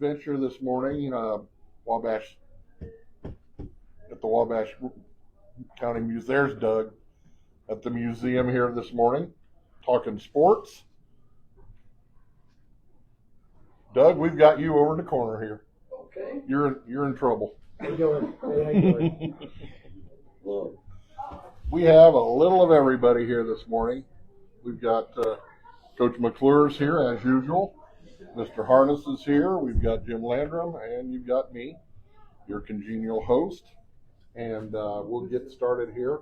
adventure this morning. Wabash at the Wabash County Museum. There's Doug at the museum here this morning, talking sports. Doug, we've got you over in the corner here. Okay. You're in trouble. How you doing? Hey, how you doing? Hello. We have a little of everybody here this morning. We've got Coach McClure's here as usual. Mr. Harness is here. We've got Jim Landrum, and you've got me, your congenial host. And we'll get started here.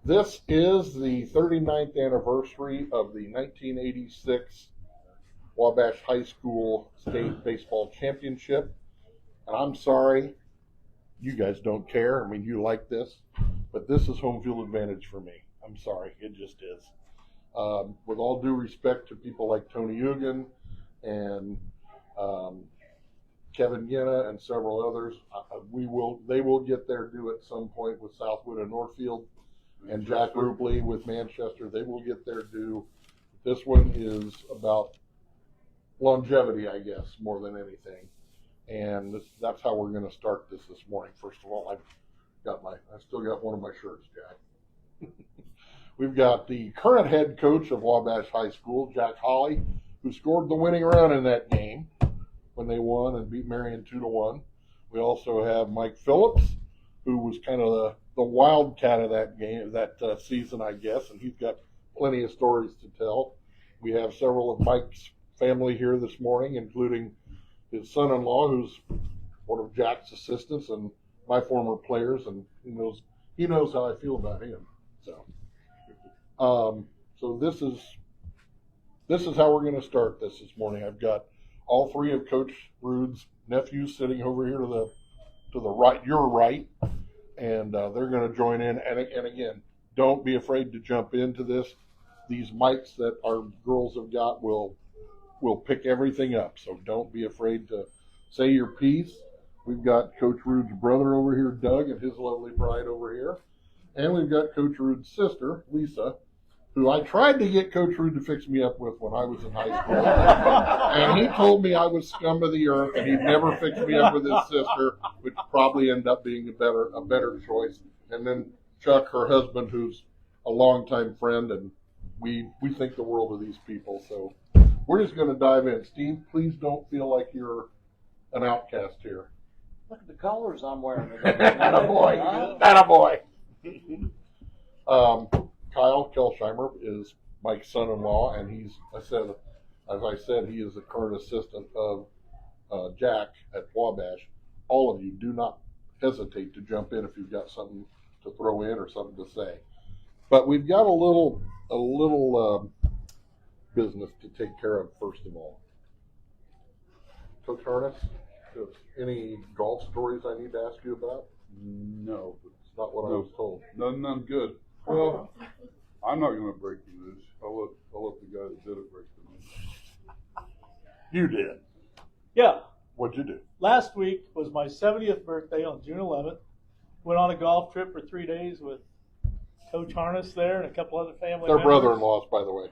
This is the 39th anniversary of the 1986 Wabash High School State Baseball Championship. And I'm sorry, you guys don't care. I mean, you like this, but this is home field advantage for me. I'm sorry, it just is. With all due respect to people like Tony Ugan and Kevin Yenna and several others, they will get their due at some point with Southwood and Northfield, and Jack Rupley with Manchester. They will get their due. This one is about longevity, I guess, more than anything. And that's how we're going to start this morning. First of all, I still got one of my shirts, Jack. We've got the current head coach of Wabash High School, Jack Holley, who scored the winning run in that game when they won and beat Marion 2-1. We also have Mike Phillips, who was kind of the wildcat of that game, that season, I guess, and he's got plenty of stories to tell. We have several of Mike's family here this morning, including his son-in-law, who's one of Jack's assistants and my former players, and he knows how I feel about him. So this is how we're going to start this morning. I've got all three of Coach Rood's nephews sitting over here to the right, your right, and they're going to join in. And again, don't be afraid to jump into this. These mics that our girls have got will pick everything up, so don't be afraid to say your piece. We've got Coach Rood's brother over here, Doug, and his lovely bride over here. And we've got Coach Rood's sister, Lisa, who I tried to get Coach Rood to fix me up with when I was in high school. And he told me I was scum of the earth and he'd never fix me up with his sister, which probably ended up being a better choice. And then Chuck, her husband, who's a longtime friend, and we think the world of these people. So we're just going to dive in. Steve, please don't feel like you're an outcast here. Look at the colors I'm wearing. Attaboy. Attaboy. Kyle Kelsheimer is Mike's son-in-law, and as I said, he is the current assistant of Jack at Wabash. All of you, do not hesitate to jump in if you've got something to throw in or something to say. But we've got a little business to take care of first of all. Coach Harness, any golf stories I need to ask you about? No. It's not what I was told. None good. Well, I'm not going to break the news. I'll let the guy that did it break the news. You did. Yeah. What'd you do? Last week was my 70th birthday on June 11th. Went on a golf trip for 3 days with Coach Harness there and a couple other family Their members. brother-in-laws, by the way.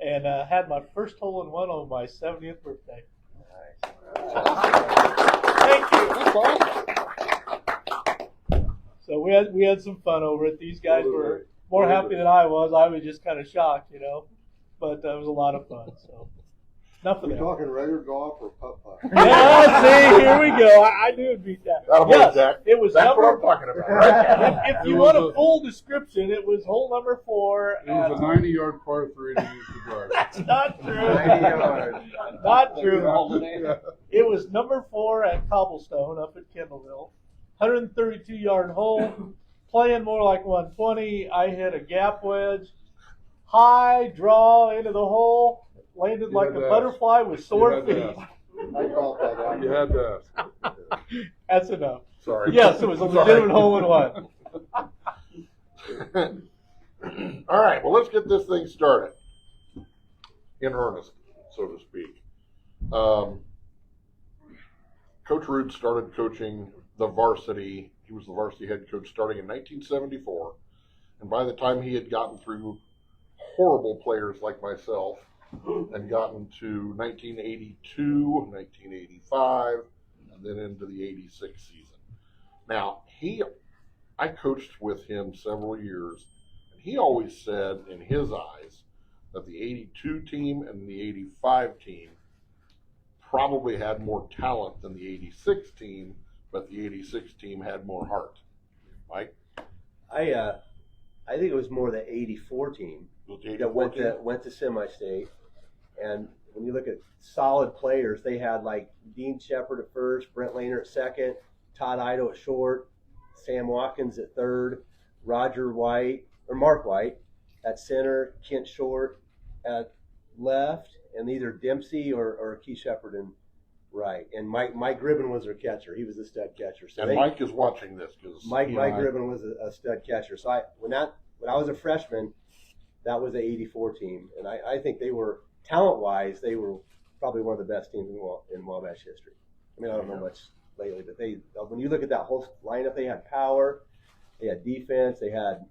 And had my first hole-in-one on my 70th birthday. Nice. Thank you. That's awesome. So we had some fun over it. These guys were more happy than I was. I was just kind of shocked, but it was a lot of fun. So enough of that. Talking regular golf or putt-putt? Yeah, see, here we go. I knew it'd be that. Yes, Jack. It was That's number, what I'm talking about. Right? if you want a full description, it was hole number 4. It was a 90-yard par 3 to use the drive. That's not true. 90 yards. Not true. It was number 4 at Cobblestone up at Kendallville. 132-yard hole, playing more like 120. I hit a gap wedge, high draw into the hole, landed like a butterfly with sore feet. I call that out. You had to ask. That's enough. Sorry. Yes, it was a legitimate hole-in-one. All right, well, let's get this thing started in earnest, so to speak. Coach Rood started coaching the varsity. He was the varsity head coach starting in 1974. And by the time he had gotten through horrible players like myself and gotten to 1982, 1985, and then into the 86 season. Now, I coached with him several years, and he always said in his eyes that the 82 team and the 85 team probably had more talent than the 86 team, but the 86 team had more heart. Mike? I think it was more the 84 team Was the that 84 team? went to semi-state. And when you look at solid players, they had like Dean Shepard at first, Brent Lehner at second, Todd Ido at short, Sam Watkins at third, Mark White at center, Kent Short at left, and either Dempsey or Keith Shepard in right. And Mike Gribben was their catcher. He was a stud catcher. So And Mike is watching this because Mike Gribben was a stud catcher. So when I was a freshman, that was the 84 team, and I think they were talent-wise, they were probably one of the best teams in Wabash history. I mean, I don't know much lately, but when you look at that whole lineup, they had power, they had defense, they had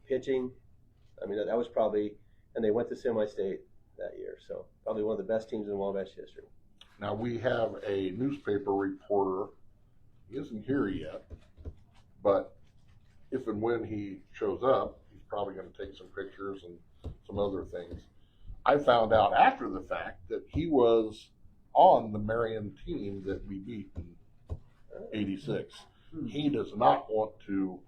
pitching. I mean, that was probably, and they went to semi-state that year, so probably one of the best teams in Wabash history. Now we have a newspaper reporter. He isn't here yet, but if and when he shows up, he's probably going to take some pictures and some other things. I found out after the fact that he was on the Marion team that we beat in '86. He does not want to.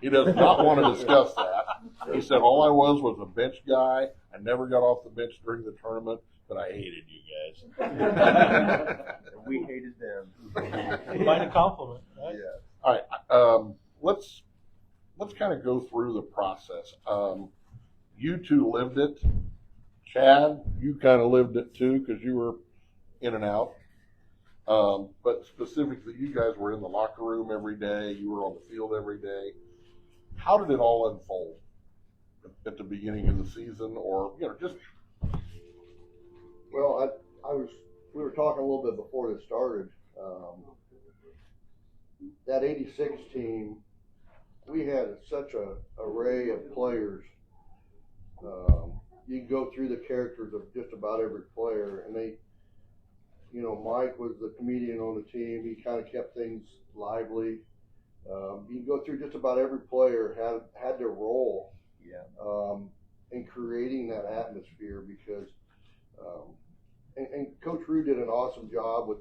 He does not want to discuss that. He said all I was a bench guy. I never got off the bench during the tournament, but I hated you guys. We hated them. Quite a compliment, right? Yeah. All right, let's kind of go through the process. You two lived it. Chad, you kind of lived it too because you were in and out. But specifically, you guys were in the locker room every day. You were on the field every day. How did it all unfold at the beginning of the season, or just? Well, we were talking a little bit before this started. That 86 team, we had such an array of players. You can go through the characters of just about every player, and Mike was the comedian on the team. He kind of kept things lively. You can go through just about every player had their role. Yeah. In creating that atmosphere because, and Coach Rood did an awesome job with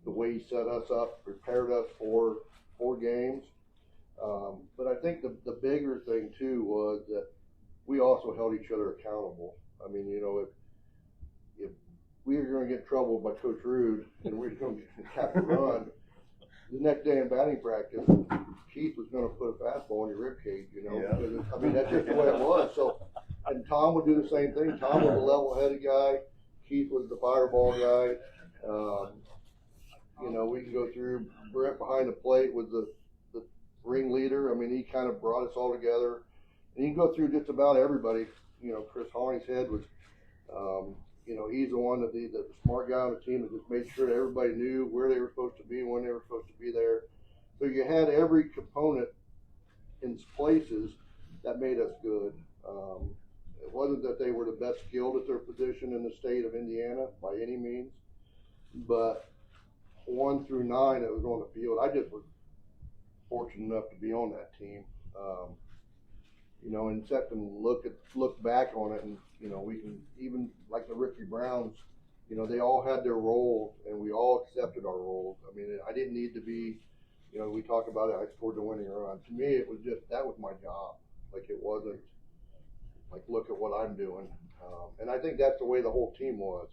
the way he set us up, prepared us for 4 games. But I think the bigger thing too was that we also held each other accountable. I mean, if we were going to get in trouble by Coach Rood and we were going to have to run, the next day in batting practice, Keith was going to put a fastball in your rib cage, Yeah. because I mean that's just the way it was. So, and Tom would do the same thing. Tom was a level-headed guy. Keith was the fireball guy. We can go through. Brent behind the plate was the ringleader. I mean, he kind of brought us all together. And you can go through just about everybody. Chris Holley's head was, he's the one the smart guy on the team that just made sure that everybody knew where they were supposed to be, when they were supposed to be there. So you had every component in places that made us good. It wasn't that they were the best skilled at their position in the state of Indiana by any means, but 1 through 9 that was on the field, I just was fortunate enough to be on that team. And set them look back on it, and we can even like the Ricky Browns, they all had their roles, and we all accepted our roles. I mean, I didn't need to be, we talk about it. I scored the winning run. To me, it was just that was my job. Like it wasn't like look at what I'm doing, and I think that's the way the whole team was.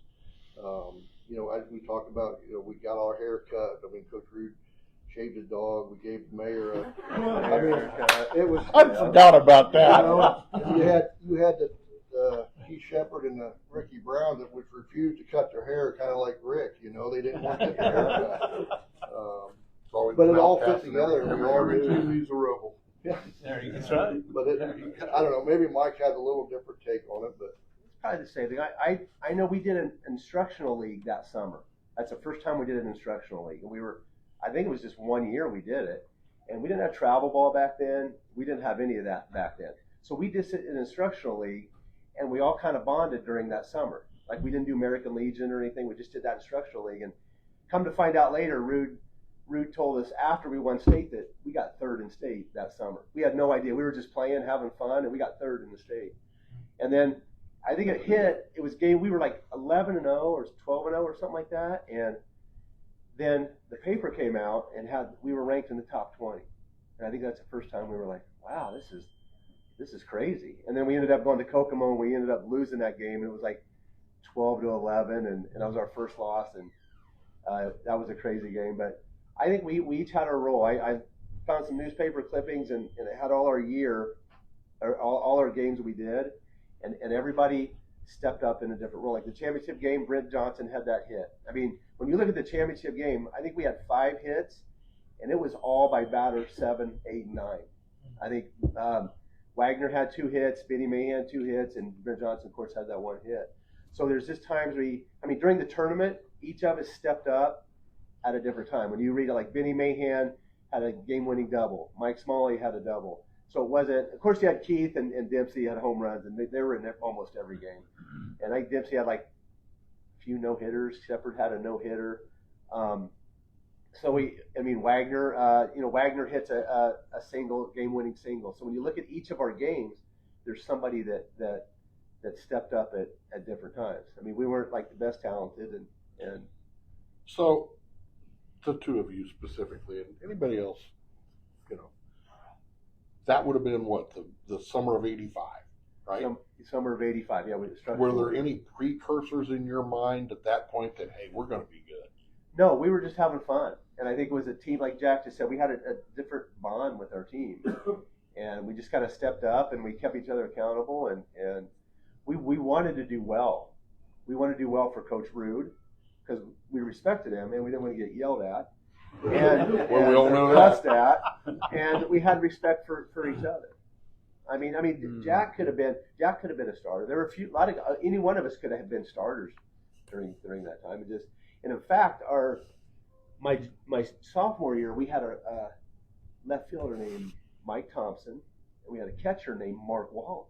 As we talked about, we got our hair cut. I mean, Coach Rood shaved his dog. We gave the mayor a haircut. It was. I forgot about that. You had the Keith Shepard and the Ricky Brown that would refuse to cut their hair, kind of like Rick. They didn't want to get their hair cut. But it all fit together. We all Every knew. team needs a rebel. Yeah. That's right. But I don't know. Maybe Mike has a little different take on it, but. Probably the same thing. I know we did an instructional league that summer. That's the first time we did an instructional league. And I think it was just 1 year we did it. And we didn't have travel ball back then. We didn't have any of that back then. So we just did an instructional league. and we all kind of bonded during that summer. Like, we didn't do American Legion or anything. We just did that instructional league. And come to find out later, Rood told us after we won state that we got third in state that summer. We had no idea. We were just playing, having fun, and we got third in the state. And then I think it was game, we were like 11-0 or 12-0 or something like that. And then the paper came out and we were ranked in the top 20. And I think that's the first time we were like, wow, this is crazy. And then we ended up going to Kokomo, and we ended up losing that game. And it was like 12-11, and that was our first loss. And that was a crazy game. But I think we each had our role. I found some newspaper clippings, and it had all our year, or all our games we did, and everybody stepped up in a different role. Like the championship game, Brent Johnson had that hit. I mean, when you look at the championship game, I think we had 5 hits, and it was all by batter 7, 8, and 9. I think Wagner had 2 hits, Benny Mahan 2 hits, and Brent Johnson, of course, had that 1 hit. So there's just times during the tournament, each of us stepped up at a different time. When you read it, like Benny Mahan had a game-winning double. Mike Smalley had a double. So it wasn't, of course you had Keith and Dempsey had home runs, and they were in almost every game. And I think Dempsey had like a few no-hitters. Shepard had a no-hitter. Wagner, Wagner hits a single, game-winning single. So when you look at each of our games, there's somebody that stepped up at different times. I mean, we weren't like the best talented, and So, the 2 of you specifically, and anybody else, that would have been what, the summer of '85, right? Summer of '85, yeah. Were there any precursors in your mind at that point that, hey, we're going to be good? No, we were just having fun. And I think it was a team, like Jack just said, we had a different bond with our team. And we just kind of stepped up, and we kept each other accountable, and we wanted to do well. We wanted to do well for Coach Rood, because we respected him, and we didn't want to get yelled at. And we all know cussed at, and we had respect for each other. I mean, Jack could have been a starter. There were any one of us could have been starters during that time. And in fact, my sophomore year, we had a left fielder named Mike Thompson, and we had a catcher named Mark Wallace,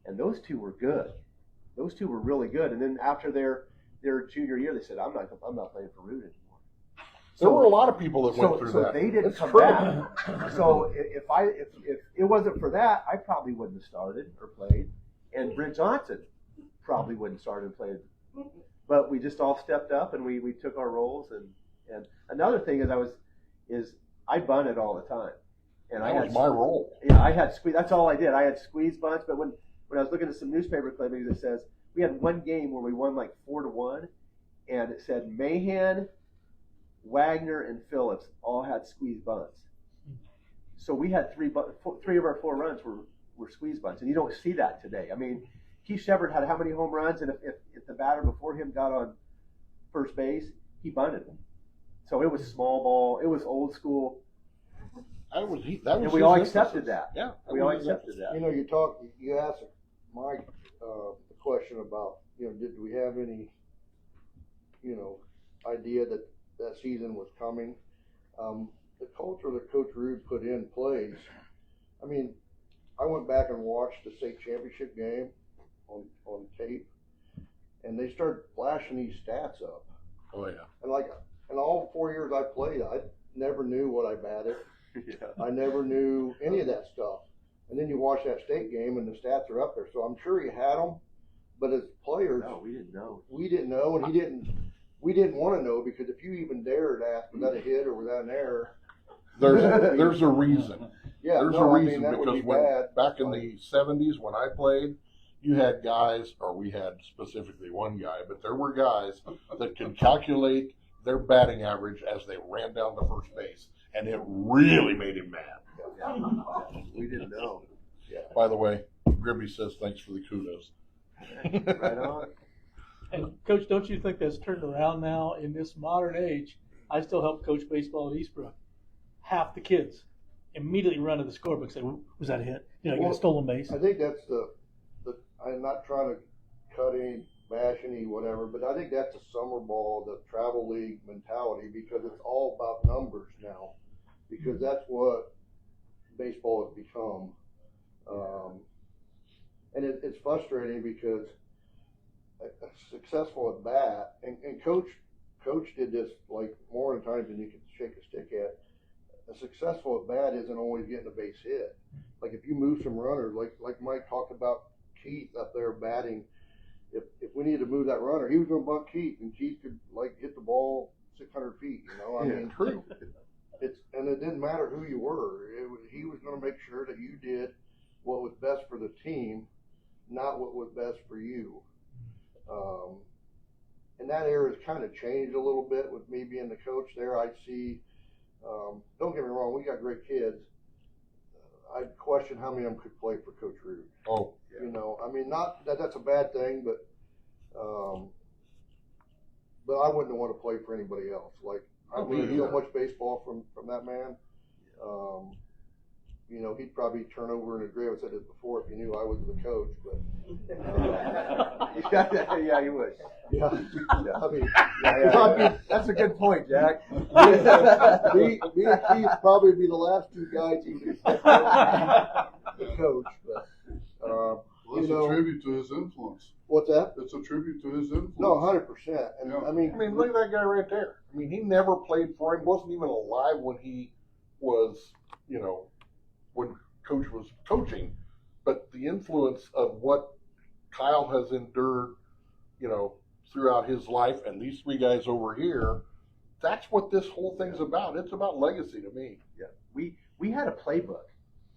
and those 2 were good. Those 2 were really good. And then after their junior year, they said, I'm not playing for Rood anymore. There were a lot of people that went through that. So they didn't come back. So if it wasn't for that, I probably wouldn't have started or played, and Brent Johnson probably wouldn't have started and played. But we just all stepped up, and we took our roles. And another thing is I bunted all the time, and that was my role. Yeah, I had squeeze. That's all I did. I had squeeze bunts. But when I was looking at some newspaper clippings, it says we had one game where we won like 4-1, and it said Mahan, Wagner, and Phillips all had squeeze bunts. So we had 3 of our 4 runs were squeeze bunts, and you don't see that today. I mean, Keith Shepard had how many home runs, and if the batter before him got on first base, he bunted them. So it was small ball. It was old school. And we all accepted that. Yeah, we all accepted that. You asked Mike the question about, did we have any, idea that season was coming? The culture that Coach Rood put in place. I mean, I went back and watched the state championship game on tape, and they started flashing these stats up. Oh yeah. And like in all 4 years I played, I never knew what I batted. Yeah. I never knew any of that stuff. And then you watch that state game, and the stats are up there. So I'm sure he had them, but as players, no, we didn't know. We didn't know, and we didn't want to know, because if you even dared ask, was that a hit or was that an error? There's a reason. Yeah, there's a reason, because back in the 70s when I played, you had guys, or we had specifically one guy, but there were guys that could calculate their batting average as they ran down to first base, and it really made him mad. Yeah. We didn't know. Yeah. By the way, Gribby says thanks for the kudos. Right on. And Coach, don't you think that's turned around now in this modern age? I still help coach baseball at Eastbrook. Half the kids immediately run to the scorebook and say, "Was that a hit? You get a stolen base." I think that's the. I'm not trying to cut any, bash any, whatever, but I think that's the summer ball, the travel league mentality, because it's all about numbers now, because that's what baseball has become. And it's frustrating because a successful at bat, and coach did this like more than times than you can shake a stick at. A successful at bat isn't always getting a base hit. Like if you move some runners, like Mike talked about Keith up there batting. If we needed to move that runner, he was going to bunt Keith, and Keith could like hit the ball 600 feet. You know, I mean, true. And it didn't matter who you were. He was going to make sure that you did what was best for the team, not what was best for you. And that era has kind of changed a little bit with me being the coach there. I see. Don't get me wrong, we got great kids. I question how many of them could play for Coach Rood. Oh, yeah. You know, I mean, not that that's a bad thing, but I wouldn't want to play for anybody else. Like I learned so much baseball from that man. You know, he'd probably turn over in his grave. I said it before if he knew I was the coach, but yeah, you would. yeah, I mean, That's a good point, Jack. me and Keith probably be the last two guys he could the coach, but Well, it's you know, a tribute to his influence. what's that? It's a tribute to his influence. No, 100%. And Yeah. I mean, look at that guy right there. I mean, he never played for him. Wasn't even alive when he was, you know, when Coach was coaching. But the influence of what Kyle has endured, you know, throughout his life, and these three guys over here, that's what this whole thing's about. It's about legacy to me. Yeah, we had a playbook,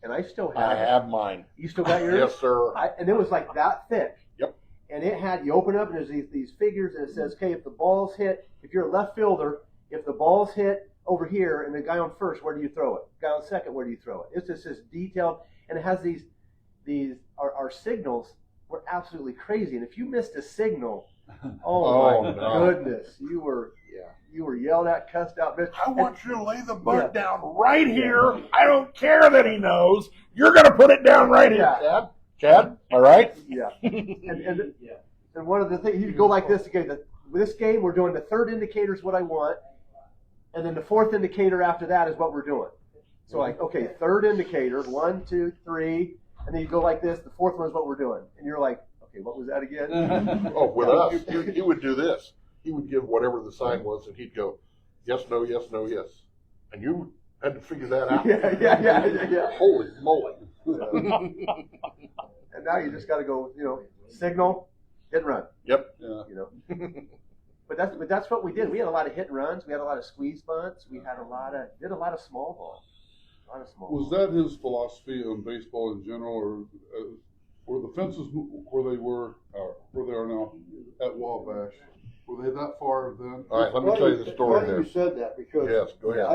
and I still have I it. have mine. You still got yours? Yes, sir. And it was like that thick. Yep. And it had, you open up and there's these figures, and it says, okay, if the ball's hit, if you're a left fielder, if the ball's hit over here and the guy on first, where do you throw it? Guy on second, where do you throw it? It's just this detailed, and it has our signals were absolutely crazy. And if you missed a signal, oh my goodness, you were yelled at, cussed out. I want you to lay the butt down right here. I don't care that he knows. You're going to put it down right here, Chad. All right? Yeah. And one of the things, you go like this, okay, this game, we're doing the third indicator is what I want, and then the fourth indicator after that is what we're doing. So like, okay, third indicator, 1, 2, 3, and then you go like this, the fourth one is what we're doing. And you're like, okay, what was that again? Oh, with us, he would do this. He would give whatever the sign was, and he'd go, yes, no, yes, no, yes. And you had to figure that out. Yeah. Holy moly. And now you just got to go, signal, hit and run. Yep. Yeah. But that's what we did. We had a lot of hit and runs. We had a lot of squeeze bunts. We had did a lot of small ball. Was that his philosophy on baseball in general, or were the fences where they are now at Wabash? Were they that far then? All right, let me tell you the story Funny here. you said that because Yes, go ahead.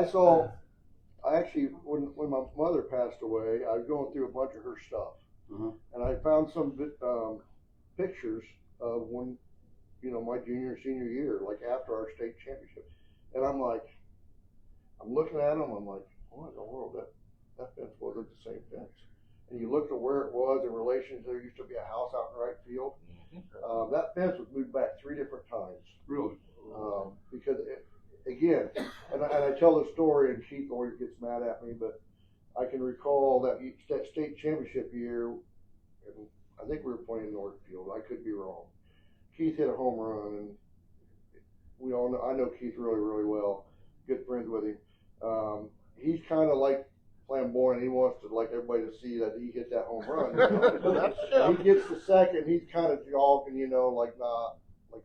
I actually, when my mother passed away, I was going through a bunch of her stuff. Uh-huh. And I found some pictures of when, my junior and senior year, like after our state championship. And I'm looking at them, I'm like, what in the world? That fence wasn't the same fence. And you looked at where it was in relation to, there used to be a house out in right field. That fence was moved back 3 different times. Really? Because, again, and I tell the story, and Keith always gets mad at me, but I can recall that state championship year, and I think we were playing Northfield. I could be wrong. Keith hit a home run, and we all know. I know Keith really, really well. Good friends with him. He's kind of like flamboyant. He wants to like everybody to see that he hit that home run. He gets the second. He's kind of jogging, like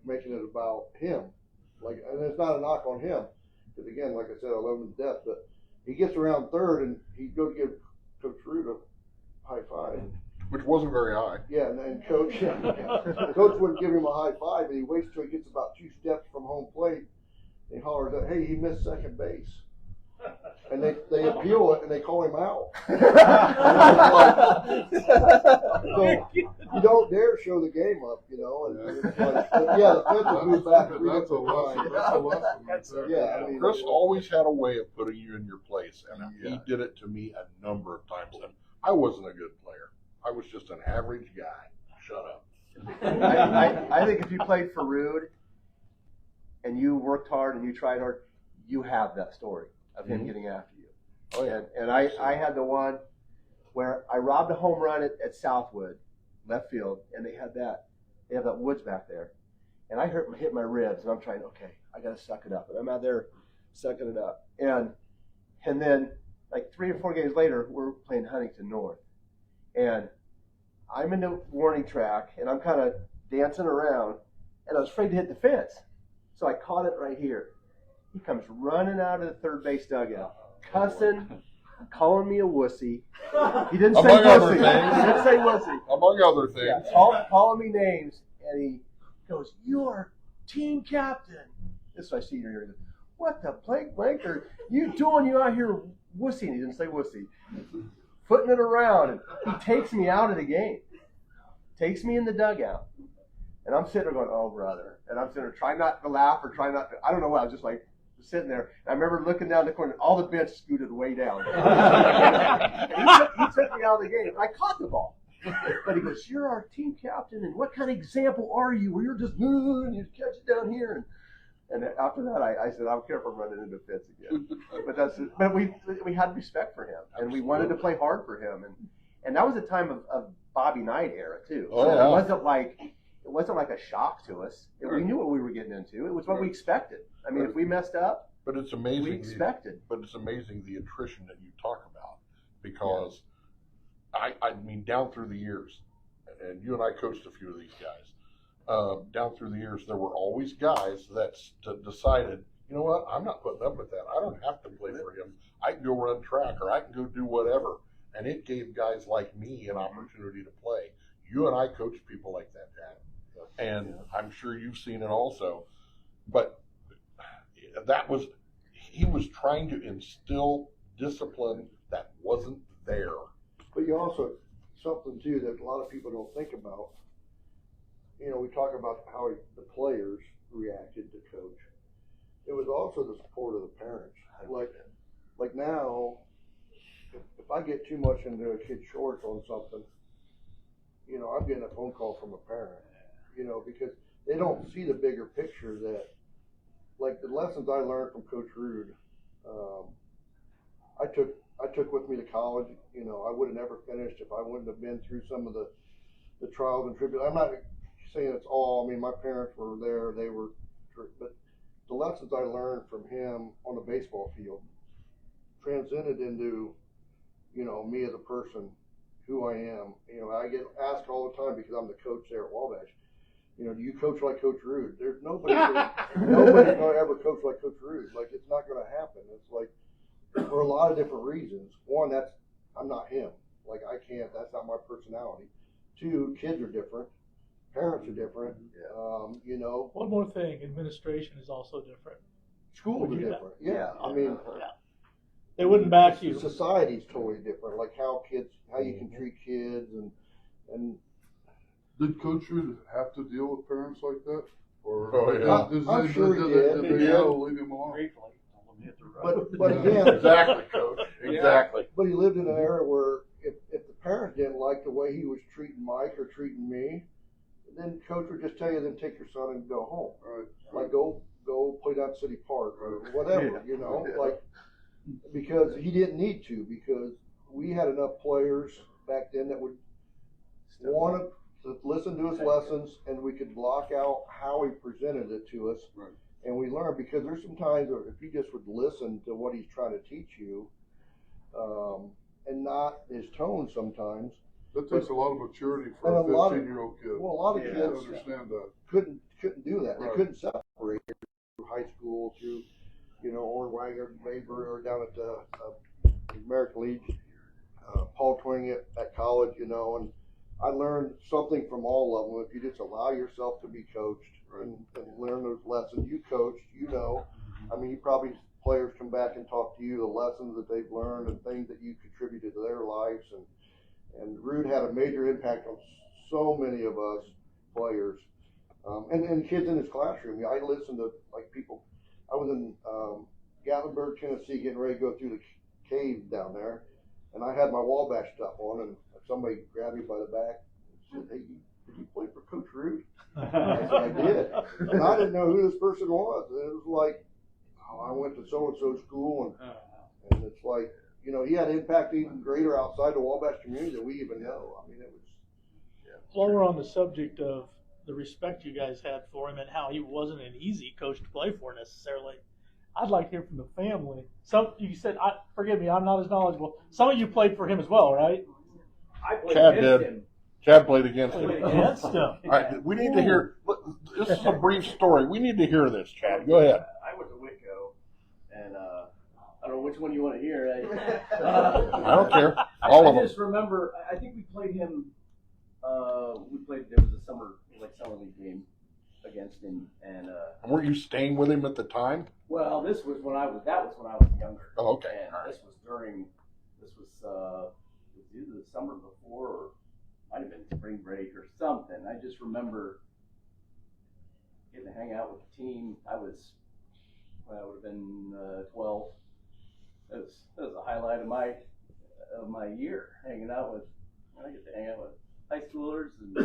making it about him. And it's not a knock on him, because again, like I said, I love him to death. But he gets around third, and he'd go give Coach Rood a high five. Which wasn't very high. Yeah, and Coach wouldn't give him a high five, and he waits till he gets about 2 steps from home plate. And he hollers out, "Hey, he missed second base." And they appeal it, and they call him out. So you don't dare show the game up, And it's like, but yeah, the fence was moved back 3 That's a different lesson. times. That's a lesson right there. Yeah, I mean, Chris always had a way of putting you in your place, and he did it to me a number of times. And I wasn't a good player. I was just an average guy. Shut up. I think if you played for Rood and you worked hard and you tried hard, you have that story of him getting after you. Oh, yeah. And I had the one where I robbed a home run at Southwood, left field, and they have that woods back there. And I hit my ribs, and I'm trying, okay, I got to suck it up. And I'm out there sucking it up. And then, like 3 or 4 games later, we're playing Huntington North. And I'm in the warning track, and I'm kind of dancing around, and I was afraid to hit the fence. So I caught it right here. He comes running out of the third base dugout, cussing, calling me a wussy. He didn't say Among other wussy. things. He didn't say wussy. Among other things. Yeah, calling me names, and he goes, "You're team captain." This is my senior year. He goes, "What the blank are you doing? You out here wussy?" And he didn't say wussy. Footing it around, and he takes me out of the game. Takes me in the dugout. And I'm sitting there going, "Oh, brother." And I'm sitting there trying not to laugh or trying not to, I don't know what, I was just like sitting there. And I remember looking down the corner, and all the bench scooted way down. And he took me out of the game. I caught the ball. But he goes, "You're our team captain, and what kind of example are you where you're just, and you catch it down here?" And after that, I said, "I don't care if I'm running into fits again." But we had respect for him, and we wanted to play hard for him. And that was a time of Bobby Knight era, too. Oh, So yeah. It wasn't like a shock to us. We knew what we were getting into. It was what we expected. I mean, if we messed up, But it's amazing. we expected. But it's amazing the attrition that you talk about, because I mean, down through the years, and you and I coached a few of these guys. Down through the years, there were always guys that decided, you know what, I'm not putting up with that. I don't have to play for him. I can go run track, or I can go do whatever. And it gave guys like me an opportunity to play. You and I coached people like that, Dad. And I'm sure you've seen it also. But he was trying to instill discipline that wasn't there. But you also, something too that a lot of people don't think about, you know, we talk about how the players reacted to coach. It was also the support of the parents. Like now, if I get too much into a kid's shorts on something, you know, I'm getting a phone call from a parent, you know, because they don't see the bigger picture that, like the lessons I learned from Coach Rood, I took with me to college. You know, I would have never finished if I wouldn't have been through some of the trials and tribulations. I'm not saying it's all. I mean, my parents were there; they were, but the lessons I learned from him on the baseball field transcended into, you know, me as a person, who I am. You know, I get asked all the time because I'm the coach there at Wabash. You know, do you coach like Coach Rood? There's nobody's going to ever coach like Coach Rood. Like, it's not going to happen. It's like, for a lot of different reasons. One, I'm not him. Like, I can't. That's not my personality. Two, kids are different. Parents are different. You know. One more thing, administration is also different. Schools are different. Yeah. I mean, they wouldn't back you. Society's totally different. Like how you can treat kids and. Did Coach Rood have to deal with parents like that? Or I'm sure he did. Leave him alone. But again, Exactly, Coach. Exactly. But he lived in an era where if the parents didn't like the way he was treating Mike or treating me, then Coach would just tell you, then take your son and go home. Right. Like go play down City Park or whatever, you know, like because he didn't need to, because we had enough players back then that would want to listen to his lessons, and we could block out how he presented it to us. Right. And we learned, because there's some times where if you just would listen to what he's trying to teach you, and not his tone sometimes. That takes a lot of maturity for And a a lot of- 15-year-old kid. Well, a lot of to kids understand that. couldn't do that. They Right. couldn't separate through high school, through, you know, Ornwanger, Baber, or down at the American League, Paul Twing at college, you know, and I learned something from all of them. If you just allow yourself to be coached and learn those lessons, you coached, you know. I mean, players come back and talk to you the lessons that they've learned and things that you contributed to their lives. And Rood had a major impact on so many of us players, and kids in his classroom. I listened to like people. I was in Gatlinburg, Tennessee, getting ready to go through the cave down there, and I had my Wabash stuff on, and somebody grabbed me by the back and said, "Hey, did you play for Coach Rood?" I said, "I did." And I didn't know who this person was. And it was like, oh, I went to so-and-so school, and it's like, you know, he had impact even greater outside the Wabash community than we even know. I mean, it was, While we're on the subject of the respect you guys had for him and how he wasn't an easy coach to play for necessarily, I'd like to hear from the family. You said, forgive me, I'm not as knowledgeable. Some of you played for him as well, right? I played Chad against did. him. Chad played against Played him. against him. All right, we need to hear. This is a brief story. We need to hear this, Chad. Go ahead. I went to Whitco, and I don't know which one you want to hear. I don't care. All of I them. just remember, I think we played him. There was a summer league game against him, and Weren't you staying with him at the time? well, that was when I was younger. Oh, okay. And All right. this was either the summer before or might have been spring break or something. I just remember getting to hang out with the team. I would have been 12. That was a highlight of my year, hanging out with. I get to hang out with high schoolers and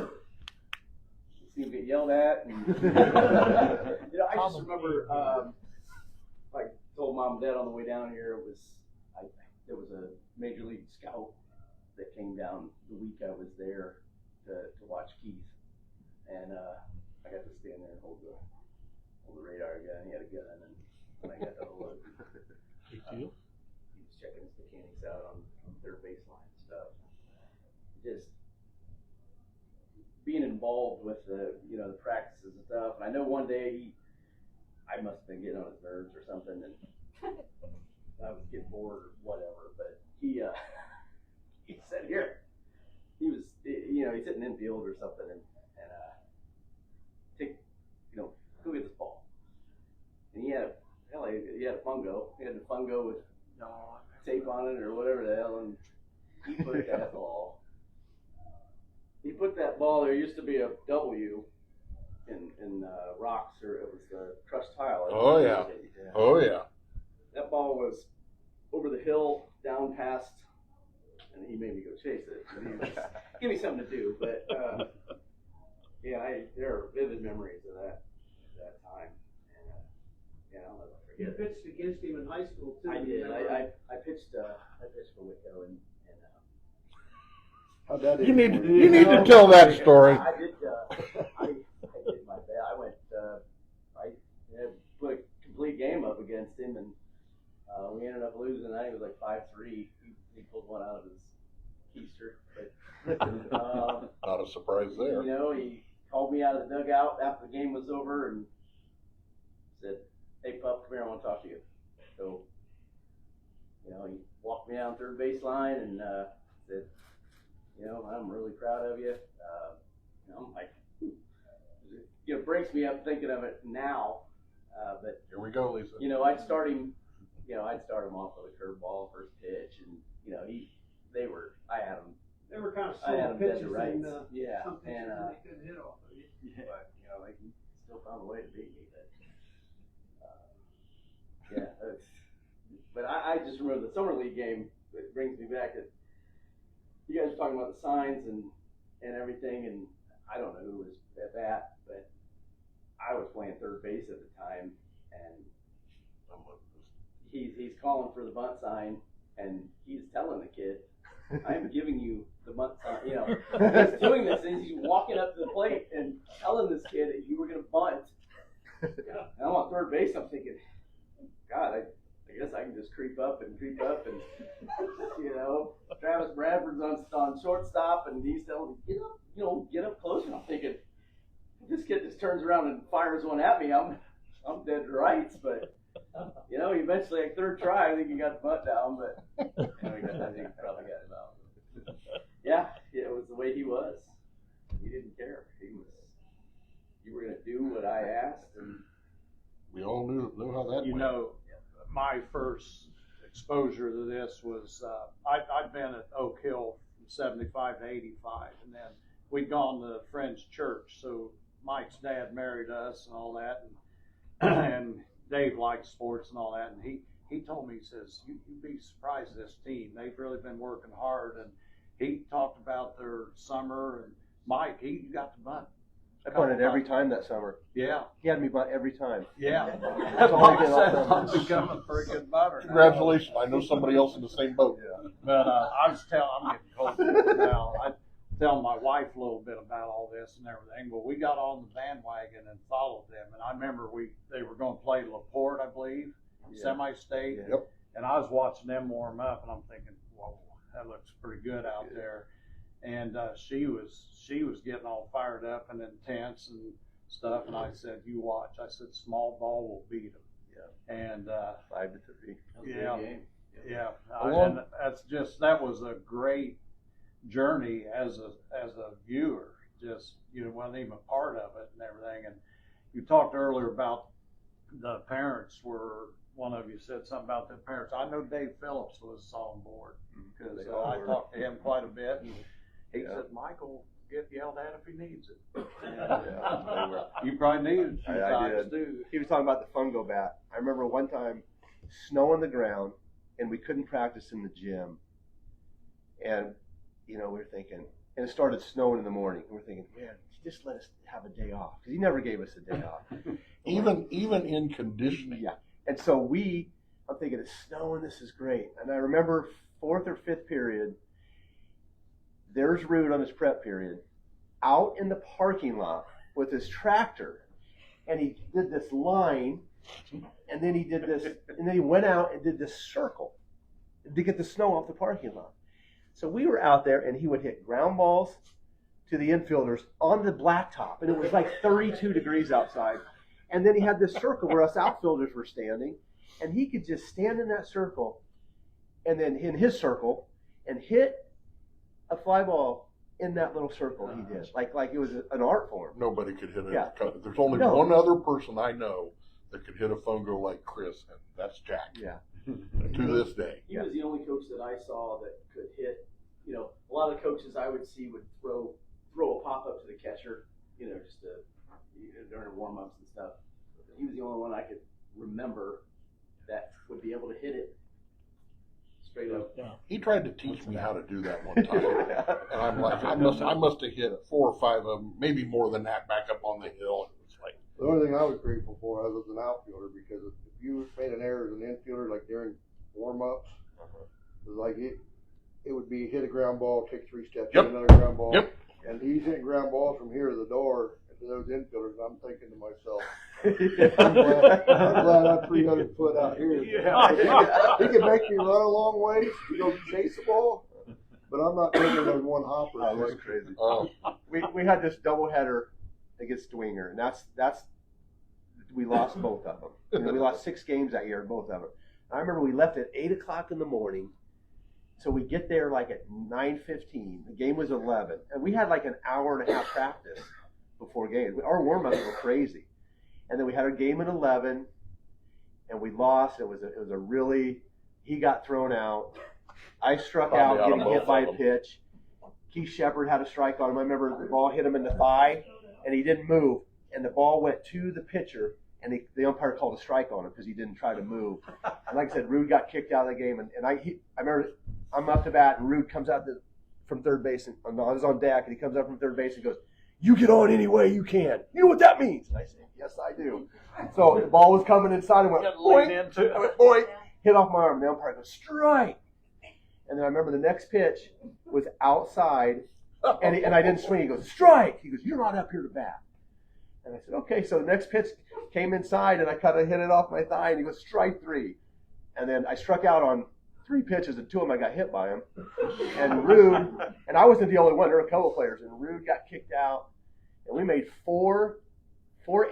see them get yelled at. And, I just remember, I told mom and dad on the way down here, there was a major league scout that came down the week I was there to watch Keith, and I got to stand there and hold the radar gun. He had a gun, and I got to hold it. Big deal. He was checking his mechanics out on their baseline stuff. Just being involved with the practices and stuff. And I know one day I must have been getting on his nerves or something, and I was getting bored or whatever. But he said, "Here," he was he's hitting infield or something, and go get this ball. And he had a fungo. He had the fungo with tape on it or whatever the hell, and he put that ball. He put that ball. There used to be a W in rocks, or it was the crushed tile. Oh yeah. Oh yeah. That ball was over the hill, down past, and he made me go chase it. He was, give me something to do, but there are vivid memories of that time, and I'll never You forget it. pitched against him in high school too. I did. I pitched for Whitco, and How'd that You end need for you? you need to tell that story. I did. I did my best. I went. I put a complete game up against him, and we ended up losing. I think it was like 5-3. He pulled one out of his keister. But, Not a surprise there. he called me out of the dugout after the game was over and said, "Hey, pup, come here. I want to talk to you." So, he walked me down third baseline and said, "I'm really proud of you." I'm like, it breaks me up thinking of it now. But Here we go, Lisa. I'd start him. I'd start him off with a curveball first pitch, and I had him. They were kind of I had slow him dead pitches to rights. and Yeah, some pitches and they couldn't hit off of you. but he still found a way to beat me. But I just remember the summer league game. It brings me back that you guys were talking about the signs and everything, and I don't know who was at that, but I was playing third base at the time, and he's calling for the bunt sign, and he's telling the kid, "I'm giving you the bunt sign." He's doing this, and he's walking up to the plate and telling this kid that you were going to bunt. And I'm on third base. I'm thinking, God, I guess I can just creep up, and Travis Bradford's on shortstop, and he's telling me, get up closer. And I'm thinking, if this kid just turns around and fires one at me, I'm dead to rights. But eventually, like third try, I think he got the butt down, but I think he probably got him out. Yeah, it was the way he was. He didn't care. You were going to do what I asked, and We all knew how that went. My first exposure to this was I'd been at Oak Hill from 75 to 85, and then we'd gone to Friends Church. So Mike's dad married us and all that, and Dave liked sports and all that, and he told me, he says, you'd be surprised at this team. They've really been working hard, and he talked about their summer, and Mike, he got to bunt. I bunted every time that summer. Yeah. He had me bunt every time. Yeah. That's all I Mike did all said summer. I'm becoming a pretty good butter. Congratulations! I know somebody else in the same boat. Yeah. But I'm getting cold now. telling my wife a little bit about all this and everything. But we got on the bandwagon and followed them. And I remember they were going to play LaPorte, I believe, semi-state. Yep. And I was watching them warm up, and I'm thinking, whoa, that looks pretty good out there. And she was getting all fired up and intense and stuff. And I said, you watch. I said, small ball will beat them. Yeah. And 5-3. yeah, yeah. Well, And that was a great journey as a viewer. Just you wasn't even a part of it and everything. And you talked earlier about the parents were. One of you said something about the parents. I know Dave Phillips was on board because They all I were. talked to him quite a bit, and he Yeah. said Michael get yelled at if he needs it. Yeah. You probably needed a few I times did. too. He was talking about the fungo bat. I remember one time, snow on the ground, and we couldn't practice in the gym. And, we were thinking, and it started snowing in the morning. And we're thinking, man, just let us have a day off. Because he never gave us a day off. even in conditioning. Yeah. And so I'm thinking, it's snowing, this is great. And I remember 4th or 5th period, there's Rood on his prep period, out in the parking lot with his tractor. And he did this line, and then he did this, and then he went out and did this circle to get the snow off the parking lot. So we were out there, and he would hit ground balls to the infielders on the blacktop. And it was like 32 degrees outside. And then he had this circle where us outfielders were standing, and he could just stand in that circle, and then in his circle, and hit a fly ball in that little circle. He did, like it was an art form. Nobody could hit it. Yeah. There's only one other person I know that could hit a fungo like Chris, and that's Jack. Yeah. To this day. He was the only coach that I saw that could hit. A lot of coaches I would see would throw a pop up to the catcher, just during warm-ups and stuff. He was the only one I could remember that would be able to hit it straight up. He tried to teach me how to do that one time, and I'm like, I must have hit 4 or 5 of them, maybe more than that, back up on the hill. It was like, The only thing I was grateful for, I was an outfielder, because if you made an error as an infielder, like during warm-ups, it was like it would be hit a ground ball, take 3 steps, Yep. hit another ground ball. Yep. And he's hitting ground balls from here to the door to those infielders. I'm thinking to myself, I'm glad I'm 300 foot out here. He can make me run a long ways to go chase the ball, but I'm not taking those one hoppers. Oh, that's crazy. oh, We had this doubleheader against Dwenger, and that's we lost both of them. We lost 6 games that year, both of them. I remember we left at 8 o'clock in the morning, so we get there like at 9:15. The game was 11, and we had like an hour and a half practice before games. Our warm-ups were crazy, and then we had our game at 11, and we lost. It was a really, he got thrown out. I struck Probably out out of getting hit both by of a them. pitch. Keith Shepard had a strike on him. I remember the ball hit him in the thigh, and he didn't move, and the ball went to the pitcher, and the umpire called a strike on him because he didn't try to move. And like I said, Rood got kicked out of the game, and I remember I'm up to bat, and Rood comes out from third base, and I was on deck, and he comes up from third base and goes, "You get on any way you can. You know what that means?" And I said, "Yes, I do." So the ball was coming inside, and went, Lean boink. into I it. went, boink, hit off my arm, and the umpire goes, "Strike." And then I remember the next pitch was outside, and I didn't swing. He goes, "Strike." He goes, "You're not up here to bat." And I said, "Okay." So the next pitch came inside, and I kind of hit it off my thigh, and he goes, "Strike 3." And then I struck out on 3 pitches, and 2 of them I got hit by him. And Rood, and I wasn't the only one. There were a couple of players, and Rood got kicked out, and we made four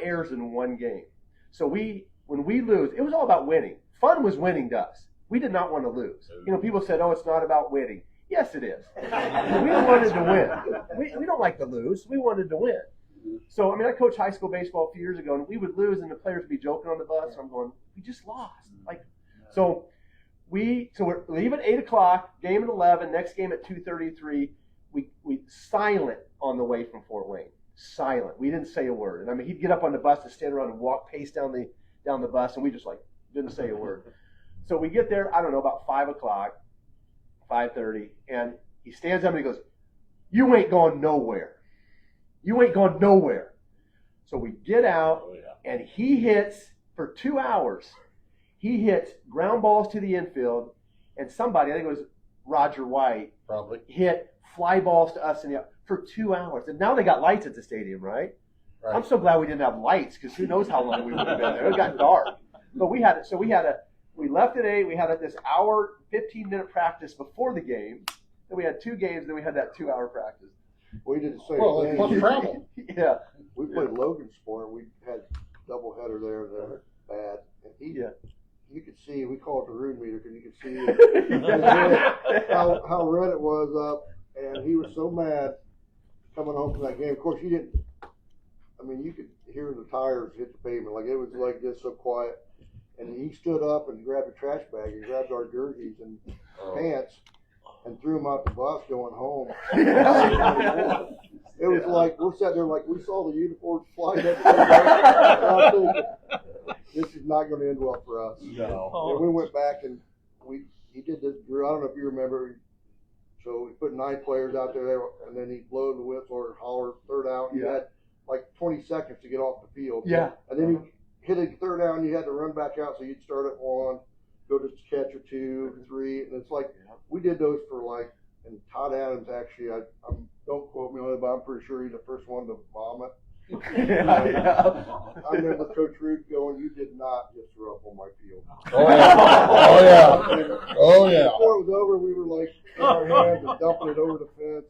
errors in one game. So when we lose, it was all about winning. Fun was winning to us. We did not want to lose. People said, "Oh, it's not about winning." Yes, it is. We wanted to win. We don't like to lose. We wanted to win. So, I coached high school baseball a few years ago, and we would lose, and the players would be joking on the bus. And I'm going, "We just lost." So we're leaving at 8 o'clock, game at 11, next game at 2:33. We silent on the way from Fort Wayne. Silent. We didn't say a word. And he'd get up on the bus and stand around and walk pace down the bus, and we just didn't say a word. So we get there, I don't know, about 5 o'clock, 5:30, and he stands up and he goes, "You ain't going nowhere. You ain't going nowhere." So we get out, and he hits for 2 hours. He hits ground balls to the infield, and somebody, I think it was Roger White, probably. hit fly balls to us in the for 2 hours. And now they got lights at the stadium, right? Right. I'm so glad we didn't have lights because who knows how long we would have been there. It got dark. But we left at 8. We had this hour, 15-minute practice before the game. Then we had 2 games. Then we had that 2-hour practice. We did the same Well, thing. plus travel. Yeah. We played Logan Sport. We had doubleheader there. That was bad. And you could see. We call it the Rood meter because you could see how red it was up, and he was so mad coming home from that game. Of course, you didn't. I mean, you could hear the tires hit the pavement. Like it was like just so quiet. And he stood up and grabbed a trash bag and grabbed our jerseys and pants and threw them out the bus going home. It was like we're sitting there like we saw the uniforms fly up. This is not going to end well for us. No. And we went back and he did this drill. I don't know if you remember. So we put 9 players out there, and then he blew the whistle or holler third out. You had like 20 seconds to get off the field. Yeah. And then he hit a third down. You had to run back out, so you'd start at 1, go to catch or 2, 3, and it's like we did those for like. And Todd Adams actually, don't quote me on it, but I'm pretty sure he's the first one to vomit. I remember Coach Rood going, "You did not just throw up on my field." Oh yeah. Oh yeah. Before it was over, we were like in our hands and dumping it over the fence,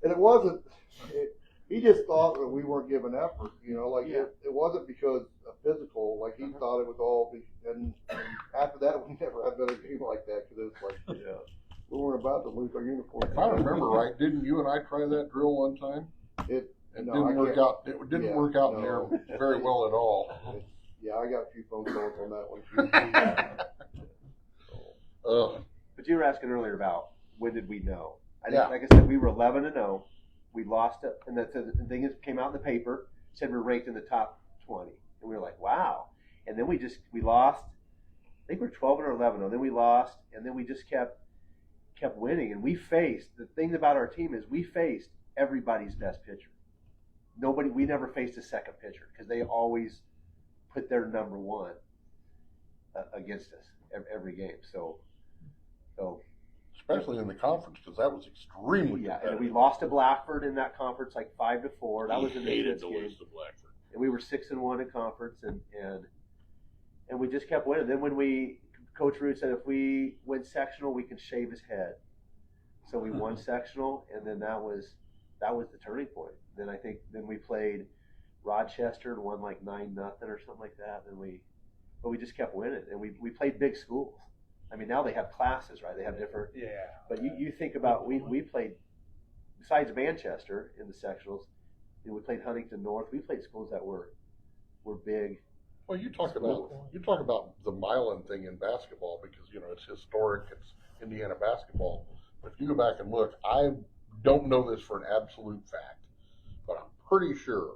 and it wasn't. He just thought that we weren't giving effort, like it wasn't because of physical. Like he thought it was all. And after that, we never had another game like that because it was like we weren't about to lose our uniform. If I remember right, didn't you and I try that drill one time? It didn't work out. It didn't work out in there very well at all. Yeah, I got a few phone calls on that one. But you were asking earlier about when did we know? Yeah. Like I said, we were 11-0. We lost it, and the thing came out in the paper, said we're ranked in the top 20, and we were like, wow. And then we lost. I think we're 12 or 11. Then we lost, and then we just kept winning. And the thing about our team is we faced everybody's best pitcher. We never faced a second pitcher because they always put their number 1 against us every game. So. Especially in the conference, because that was extremely competitive. And we lost to Blackford in that conference like 5-4. That was in the hated to game. lose to Blackford. And we were 6-1 in conference, and we just kept winning. Then when Coach Rood said if we win sectional, we can shave his head. So we won sectional, and then that was the turning point. Then we played Rochester and won like 9-0 or something like that. But we just kept winning, and we played big schools. I mean, now they have classes, right? They have different. Yeah. But you think about we played, besides Manchester in the sectionals, we played Huntington North. We played schools that were big. Well, you talk about the Milan thing in basketball because it's historic. It's Indiana basketball. But if you go back and look, I don't know this for an absolute fact, but I'm pretty sure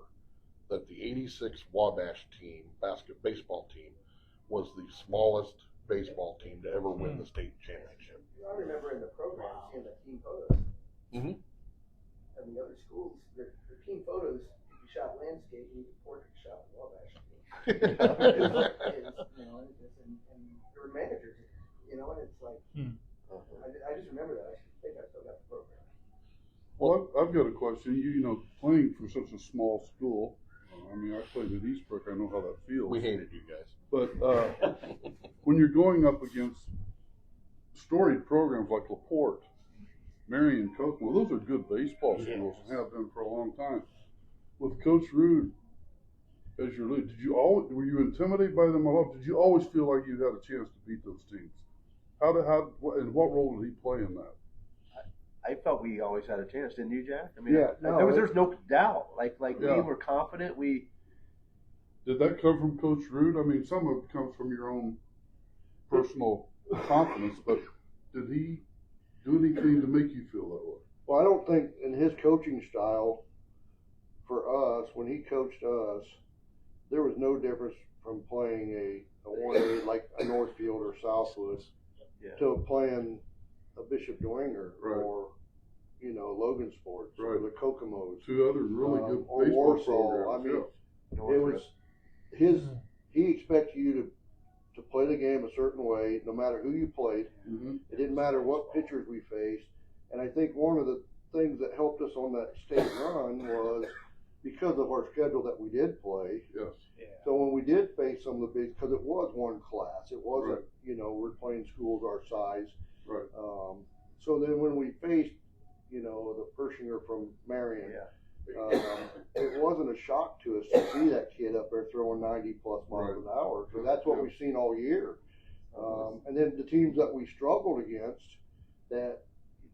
that the '86 Wabash team, baseball team, was the smallest baseball team to ever win the state championship. I remember in the program seeing the team photos. Mm-hmm. And the other schools, their team photos, you shot landscape, you portrait shot Wabash. And there were managers, and it's like, I just remember that. I think I still got the program. Well, I've got a question. Playing for such a small school, I mean, I played at Eastbrook. I know how that feels. We hated you guys. But when you're going up against storied programs like LaPorte, Marion, Kokomo, those are good baseball schools and have been for a long time. With Coach Rood as your lead, were you intimidated by them a lot? Did you always feel like you had a chance to beat those teams? And what role did he play in that? I felt we always had a chance, didn't you, Jack? I mean, there's no doubt. Like we were confident. Did that come from Coach Rood? I mean, some of it comes from your own personal confidence, but did he do anything to make you feel that way? Well, I don't think in his coaching style for us, when he coached us, there was no difference from playing a 1A like a Northfield or Southwood to playing a Bishop Dwenger or Logan Sports or the Kokomos. 2 other really good or baseball Warsaw. programs. I mean, it was he expects you to play the game a certain way, no matter who you played. Mm-hmm. It didn't matter what pitchers we faced. And I think one of the things us on that state run was because of our schedule that we did play. Yes. So when we did face some of the big, because it was one class, it wasn't, we're playing schools our size. Right. So then when we faced, the Pershinger from Marion, it wasn't a shock to us to see that kid up there throwing 90 plus miles an hour. So that's what we've seen all year. And then the teams that we struggled against, that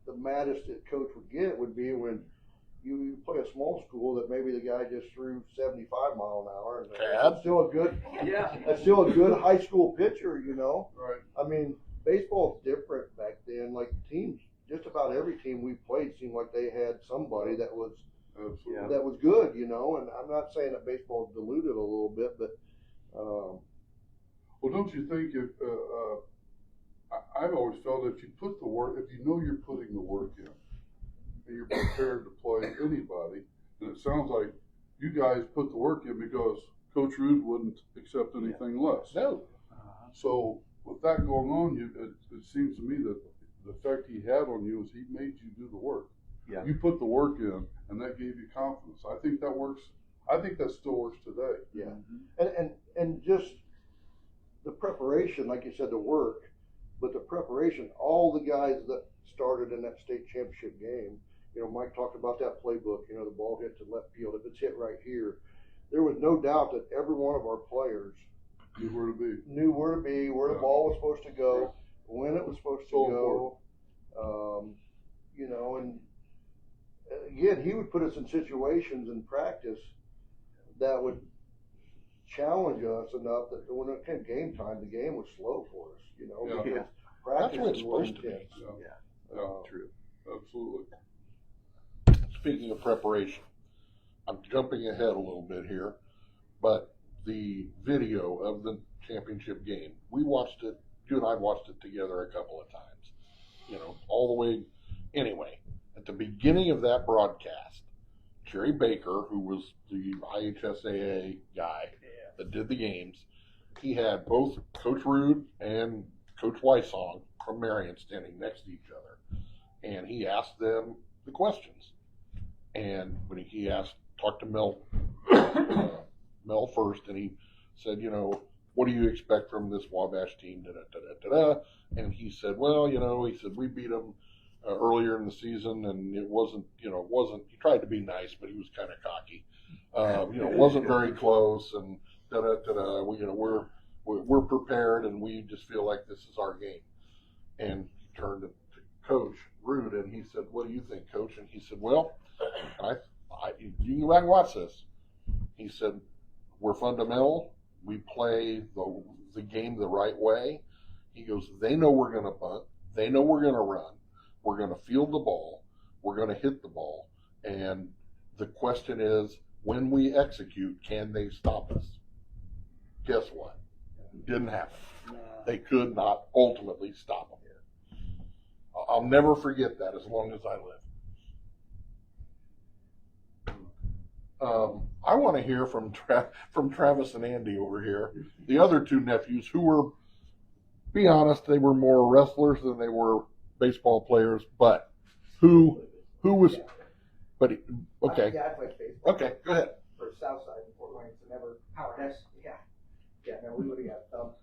the maddest that coach would get would be when you play a small school that maybe the guy just threw 75 mile an hour, and that's still a good high school pitcher, Right. I mean, baseball's different back then. Like teams, just about every team we played seemed like they had somebody that was good, and I'm not saying that baseball's diluted a little bit, but well, don't you think if I've always felt if you put the work, if you know you're putting the work in, and you're prepared to play anybody, and it sounds like you guys put the work in because Coach Rood wouldn't accept anything less. No. So with that going on, it seems to me that the effect he had on you is he made you do the work. Yeah. You put the work in, and that gave you confidence. I think that works. I think that still works today. Yeah. And just the preparation, like you said, the work, but the preparation, all the guys that started in that state championship game, Mike talked about that playbook, the ball hit to left field, if it's hit right here, there was no doubt that every one of our players Knew where to be. where the ball was supposed to go, when it was supposed to So go, and again, he would put us in situations in practice that would challenge us enough that when it came game time, the game was slow for us, because practice That's what it's is more supposed to be. intense. True. Absolutely. Speaking of preparation, I'm jumping ahead a little bit here, but the video of the championship game, we watched it, you and I watched it together a couple of times, all the way. Anyway, at the beginning of that broadcast, Jerry Baker, who was the IHSAA guy that did the games, he had both Coach Rood and Coach Wysong from Marion standing next to each other, and he asked them the questions. And when he talked to Mel first, and he said, what do you expect from this Wabash team? And he said, well, he said we beat them earlier in the season, and it wasn't. He tried to be nice, but he was kind of cocky. It wasn't very close, and we're prepared, and we just feel like this is our game. And he turned to Coach Rood, and he said, what do you think, Coach? And he said, well, you can go back and watch this. He said, we're fundamental. We play the game the right way. He goes, they know we're going to bunt. They know we're going to run. We're going to field the ball. We're going to hit the ball. And the question is, when we execute, can they stop us? Guess what? Didn't happen. They could not ultimately stop them. I'll never forget that as long as I live. I want to hear from Travis and Andy over here, the other two nephews who were, be honest, they were more wrestlers than they were baseball players, but who was, but okay. Yeah, I played baseball. Okay, go ahead. For Southside in Fort Wayne, so never powerhouse. Yeah, no, we would have got thumped.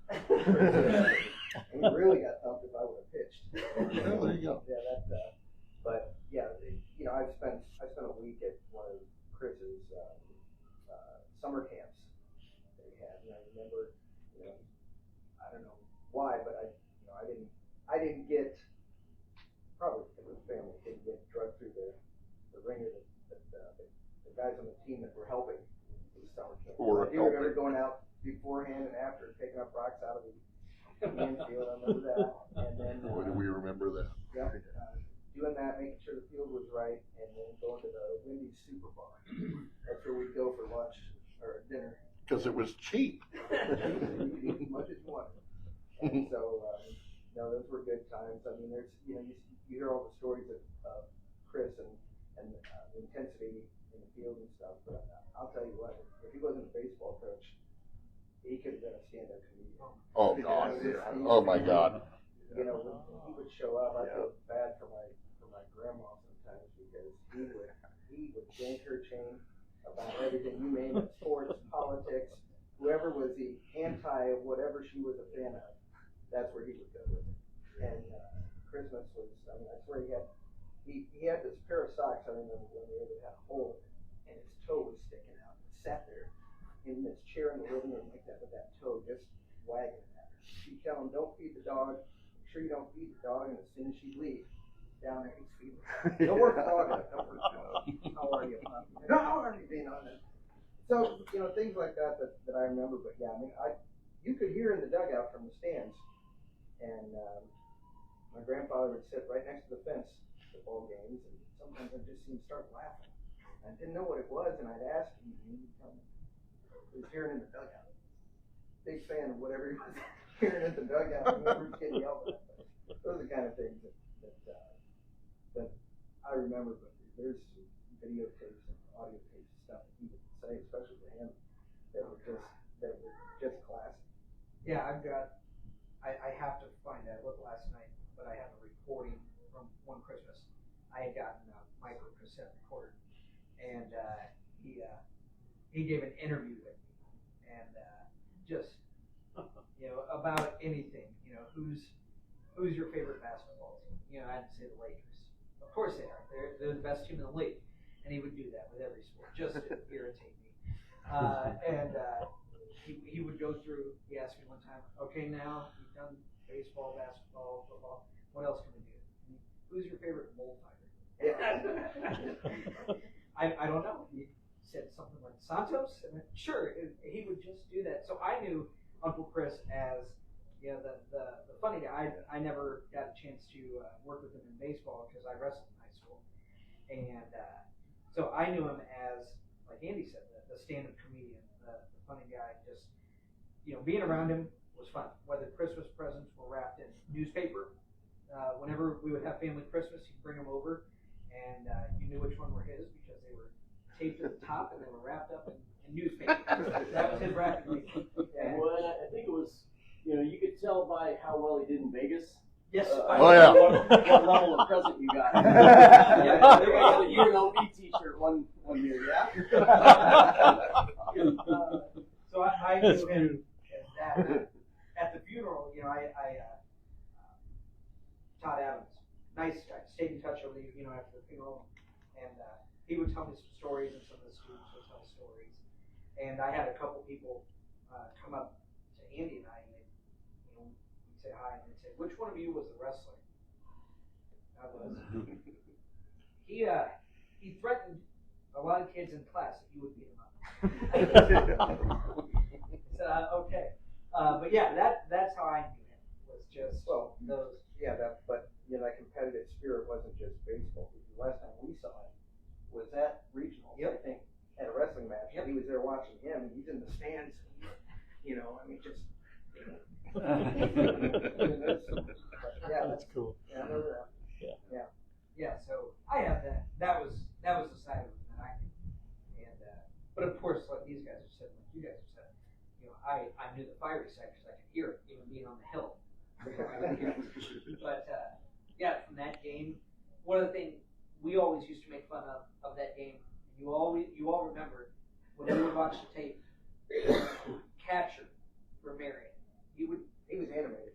And we really got thumped if I would have pitched. Well, there you go. Yeah, but yeah, I spent a week at one of Chris's summer camps that he had, and I remember, I don't know why, but I didn't get, probably because of the family, didn't get drugged through the ringer that the guys on the team that were helping the summer camp. I do remember going out beforehand and after, picking up rocks out of the infield. I remember that, and then Boy, do we remember that. yeah, doing that, making sure the field was right, and then going to the Wendy's Super Bar. That's where we'd go for lunch or dinner. Because it was cheap. You could eat as much as you wanted. And so, no, those were good times. I mean, there's, you hear all the stories of Chris and the intensity in the field and stuff. But I'll tell you what, if he wasn't a baseball coach, he could have been a stand-up comedian. Oh God! Oh my God! When he would show up, I felt bad for my grandma sometimes because he would he would yank her chain about everything you name it, sports, politics, whoever was the anti whatever she was a fan of, that's where he would go with it. And Christmas was, I mean, that's where he had this pair of socks, I remember when it had a hole in it, and his toe was sticking out. He sat there in this chair in the living room like that with that toe just wagging at her. She'd tell him, don't feed the dog, make sure you don't feed the dog, and as soon as she'd leave, down there he'd feed her. Don't work the dog out, don't work the dog. How are you? No, how are you being on it? So, you know, things like that I remember, but yeah, I mean, you could hear in the dugout from the stands, and my grandfather would sit right next to the fence at the ball games, and sometimes I'd just see him start laughing. I didn't know what it was, and I'd ask him, and he'd tell me. He was hearing in the dugout. Big fan of whatever he was hearing in the dugout, whoever was getting yelled at. Those are the kind of things that I remember, but there's videotapes and audio tapes and stuff that he would say, especially for him, that were just classic. Yeah, I have to find that. I looked last night, but I have a recording from one Christmas. I had gotten a micro cassette recorder, and he gave an interview with me, and just, you know, about anything. You know, who's your favorite basketball team? You know, I'd say the Lakers. Of course they are. They're the best team in the league, and he would do that with every sport just to irritate me. He would go through. He asked me one time, "Okay, now we've done baseball, basketball, football. What else can we do? Who's your favorite bullfighter?" I don't know. He said something like Santos, and sure, he would just do that. So I knew Uncle Chris as, you know, the funny guy. I never got a chance to work with him in baseball because I wrestled in high school, and so I knew him as, like Andy said, the stand-up comedian, the funny guy. Just, you know, being around him was fun. Whether Christmas presents were wrapped in newspaper, whenever we would have family Christmas, he'd bring them over, and you knew which one were his because they were taped at the top and they were wrapped up in newspaper. That was his wrapping. Yeah. Well, I think it was, you know, you could tell by how well he did in Vegas. Yes. Oh, yeah. What level of present you got? Yeah, they got a UNLV T-shirt one year. Yeah. So I knew him as that. At the funeral, you know, Todd Adams, nice guy, stayed in touch over the, you know, after the funeral, and he would tell me some stories, and some of the students would tell stories, and I had a couple people come up to Andy and I, and they'd, you know, we'd say hi, and they'd say, "Which one of you was the wrestler?" I was. He threatened a lot of kids in class that he would beat them up. I said, okay. But yeah, that's how I knew him, was just those. Yeah, but you know, that competitive spirit wasn't just baseball. The last time we saw him was at regionals, I think, at a wrestling match. He was there watching him. He's in the stands. You know, I mean, just. Yeah, That's cool. Yeah, I remember that. Yeah. So I had that. That was the side of it that I knew. And but of course, like these guys have said, like you guys have said, you know, I knew the fiery side because I could hear it, even being on the hill. But yeah, from that game, one of the things we always used to make fun of that game. You all remember when we would watch the tape. Catcher for Marion, he was animated.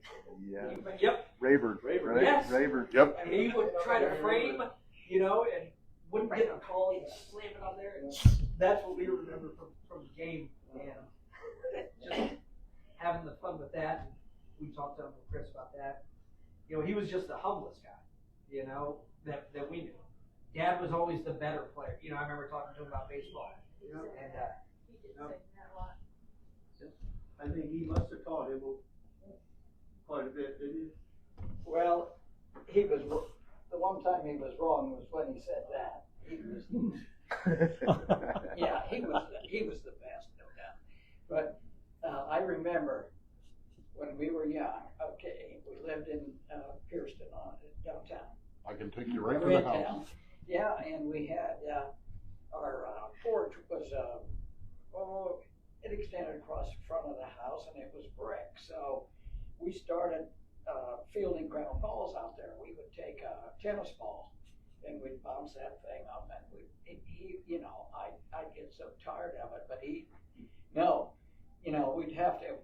Yeah. Yep. Rayburn. Right? Yes. Rayburn. Yep. And he would try to frame, you know, and wouldn't get a call. He'd slam it on there. And that's what we remember from the game. And just having the fun with that. And we talked to Uncle Chris about that. You know, he was just the humblest guy, you know, that we knew. Dad was always the better player. You know, I remember talking to him about baseball. You know, and He did say that a lot. I think he must have taught him quite a bit, didn't he? Well, he was, the one time he was wrong was when he said that. He was, yeah, he was the best, no doubt. But I remember when we were young, okay, we lived in Pierceton downtown. I can take you right to We're the in house. town. Yeah, and we had our porch was it extended across the front of the house, and it was brick. So we started fielding ground balls out there. We would take a tennis ball and we'd bounce that thing up, and he you know, I'd get so tired of it, but no, you know, we'd have to,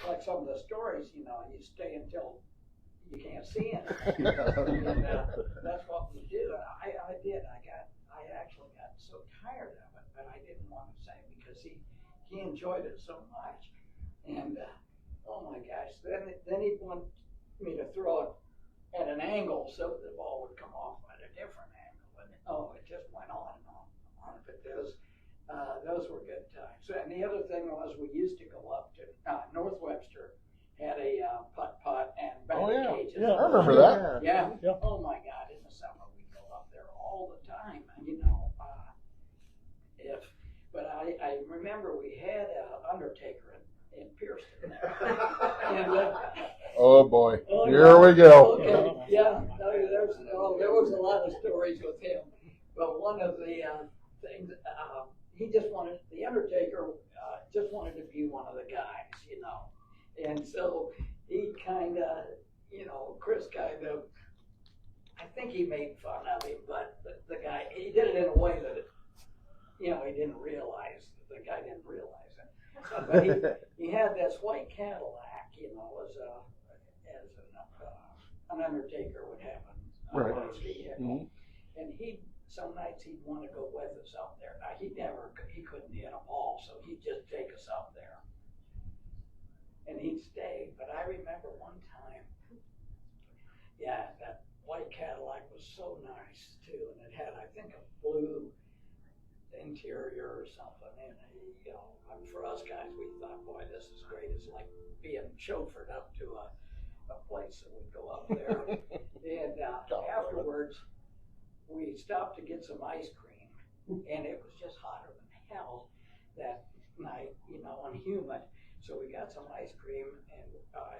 like some of the stories, you know, you stay until you can't see anything. And that's what we did. I actually got so tired of it, but I didn't want to say because he enjoyed it so much. And oh my gosh, then he'd want me to throw it at an angle so the ball would come off at a different angle. And it just went on and on. But those were good times. So, and the other thing was we used to go up to North Webster had a putt and batting cages. Yeah, I remember that. Yeah. Oh my God! In the summer we'd go up there all the time. You know, but I remember we had an undertaker in Pearson there. And, oh boy, here we go. Okay. Yeah, there was a lot of stories with him, but one of the things he just wanted, the undertaker just wanted to be one of the guys, you know. And so he kind of, you know, Chris kind of, I think he made fun of him, but the guy, he did it in a way that, you know, he didn't realize, the guy didn't realize it. But he had this white Cadillac, you know, as an undertaker would have a nice vehicle. And some nights he'd want to go with us up there. Now, he couldn't hit a ball, so he'd just take us up there. And he'd stay, but I remember one time, that white Cadillac was so nice too, and it had, I think, a blue interior or something. And you know, for us guys, we thought, boy, this is great. It's like being chauffeured up to a place that would go up there. And afterwards, we stopped to get some ice cream, and it was just hotter than hell that night, you know, and humid. So we got some ice cream, and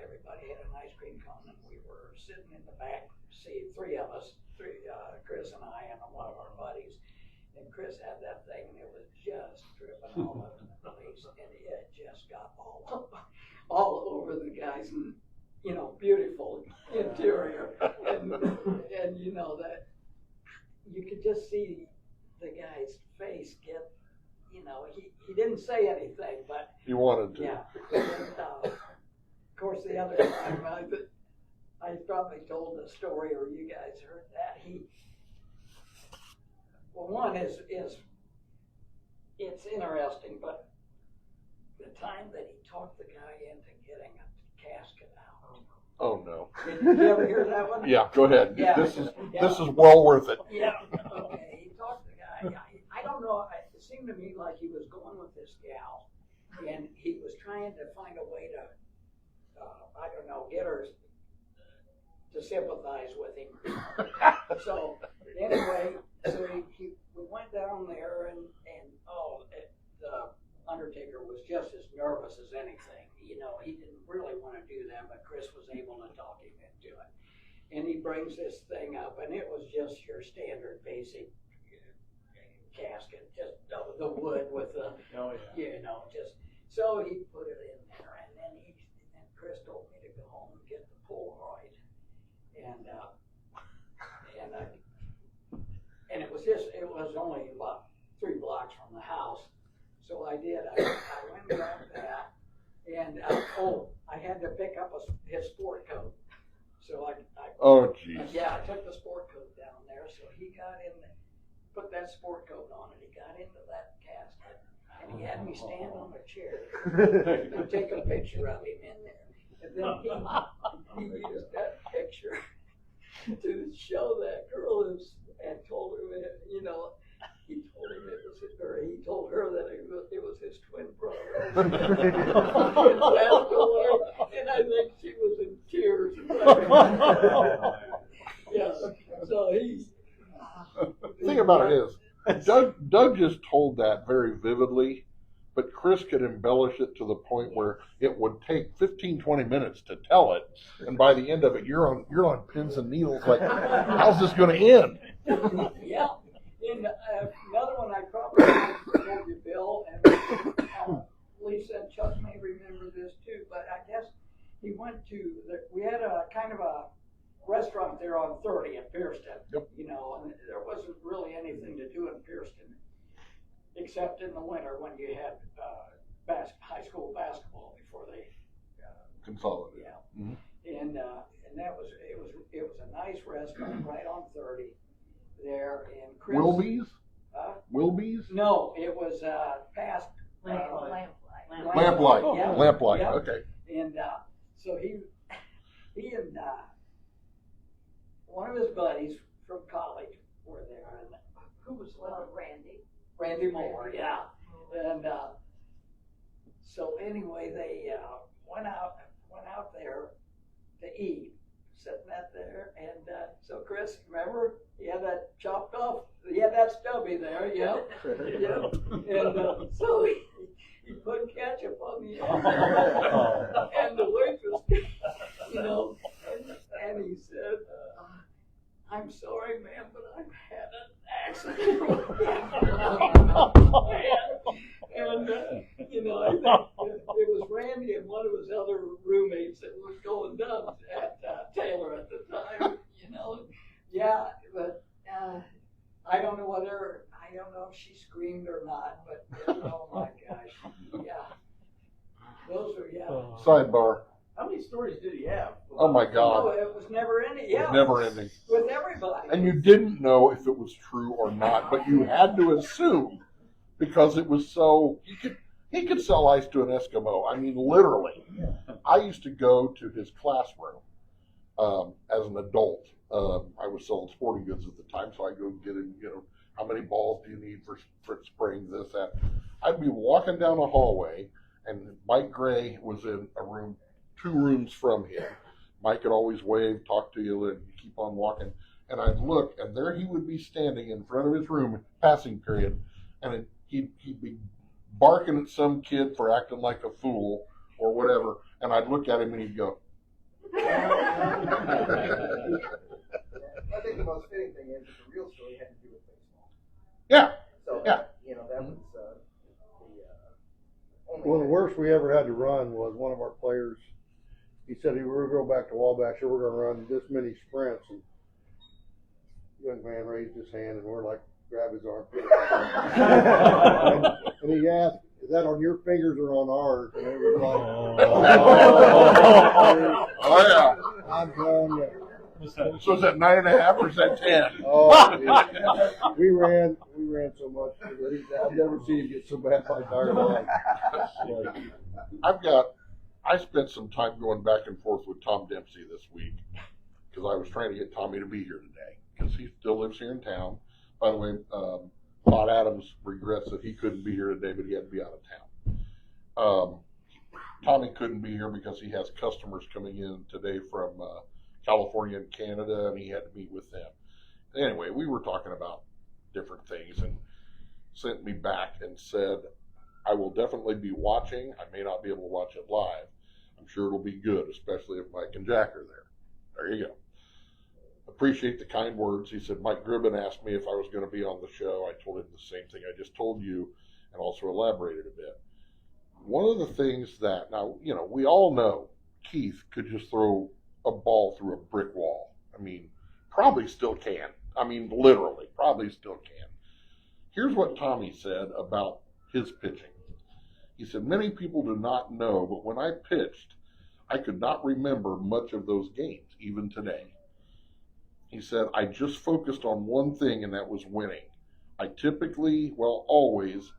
everybody had an ice cream cone, and we were sitting in the back seat, three of us, Chris and I and one of our buddies. And Chris had that thing, and it was just dripping all over the place, and it just got all over the guys, and you know, beautiful interior, and you know that you could just see the guy's face get. You know, he didn't say anything, but he wanted to. Yeah. And, of course, the other time, I probably told the story, or you guys heard that. One is it's interesting, but the time that he talked the guy into getting a casket out. Oh no. Did you ever hear that one? Yeah, go ahead. Yeah. This is well worth it. Yeah. Okay. He talked the guy. I don't know. It seemed to me like he was going with this gal, and he was trying to find a way to, I don't know, get her to sympathize with him. So anyway, we went down there, and the undertaker was just as nervous as anything. You know, he didn't really want to do that, but Chris was able to talk him into it. And he brings this thing up, and it was just your standard basic casket, just the wood with the, you know, just, so he put it in there, and then Chris told me to go home and get the Polaroid, and it was only about 3 blocks from the house, so I did, I went and got that, and I had to pick up his sport coat, so I took the sport coat down there, so he got in there, put that sport coat on, and he got into that casket, and he had me stand on a chair and take a picture of him in there. And then he used that picture to show that girl and told her, you know, he told her that it was his twin brother. And I think she was in tears. Yeah, so he's. The thing about it is, Doug just told that very vividly, but Chris could embellish it to the point where it would take 15-20 minutes to tell it, and by the end of it, you're on pins and needles. Like, how's this going to end? Yeah, and another one I probably told you, Bill, and Lisa and Chuck may remember this too. But I guess he went to we had a kind of a restaurant there on 30 in Pearston. Yep. You know, and there was except in the winter when you had high school basketball before they Consolidated. yeah. Mhm. And that was it was a nice restaurant right on 30 there in Chris. Wilby's? Wilby's? No, it was past Lamplight. Yeah. Lamplight. Yeah. Okay. And so he and one of his buddies from college were there, and who was Randy Moore, yeah. And so anyway, they went out there to eat, sitting out there, and so Chris, remember, he had that chopped off, he had that stubby there, yeah, yeah. And so he put ketchup on the end, and the waitress, you know, and he said, "I'm sorry, ma'am, but I've had an accident." And you know, I think it was Randy and one of his other roommates that was going nuts at Taylor at the time. You know, yeah, but I don't know if she screamed or not, but oh my gosh, yeah, those are Sidebar. How many stories did he have? Oh my God. No, it was never ending. Yeah, Never ending. with everybody. And you didn't know if it was true or not, but you had to assume because it was so. He could sell ice to an Eskimo. I mean, literally. I used to go to his classroom as an adult. I was selling sporting goods at the time, so I go get him. You know, how many balls do you need for spring? This, that. I'd be walking down a hallway, and Mike Gray was in a room 2 rooms from him. Mike could always wave, talk to you, and keep on walking. And I'd look, and there he would be standing in front of his room, passing period, and he'd be barking at some kid for acting like a fool or whatever. And I'd look at him, and he'd go. I think the most fitting thing is that the real story had to do with baseball. Yeah. So, Yeah. you know, that was only. Well, the worst we ever had to run was one of our players. He said, we're going to go back to Wabash, and we're going to run this many sprints. And the young man raised his hand, and we're like, grab his arm. and he asked, is that on your fingers or on ours? And it was like, Oh, yeah. I'm telling you. So is that 9.5 or is that 10? Oh, yeah. we ran so much. I've never seen him get so bad in my entire life. I spent some time going back and forth with Tom Dempsey this week because I was trying to get Tommy to be here today because he still lives here in town. By the way, Todd Adams regrets that he couldn't be here today, but he had to be out of town. Tommy couldn't be here because he has customers coming in today from California and Canada, and he had to meet with them. Anyway, we were talking about different things and sent me back and said, I will definitely be watching. I may not be able to watch it live. I'm sure it'll be good, especially if Mike and Jack are there. There you go. Appreciate the kind words. He said, Mike Gribben asked me if I was going to be on the show. I told him the same thing I just told you and also elaborated a bit. One of the things that, now, you know, we all know Keith could just throw a ball through a brick wall. I mean, probably still can. I mean, literally, probably still can. Here's what Tommy said about his pitching. He said, many people do not know, but when I pitched, I could not remember much of those games, even today. He said, I just focused on one thing, and that was winning. I typically, well, always,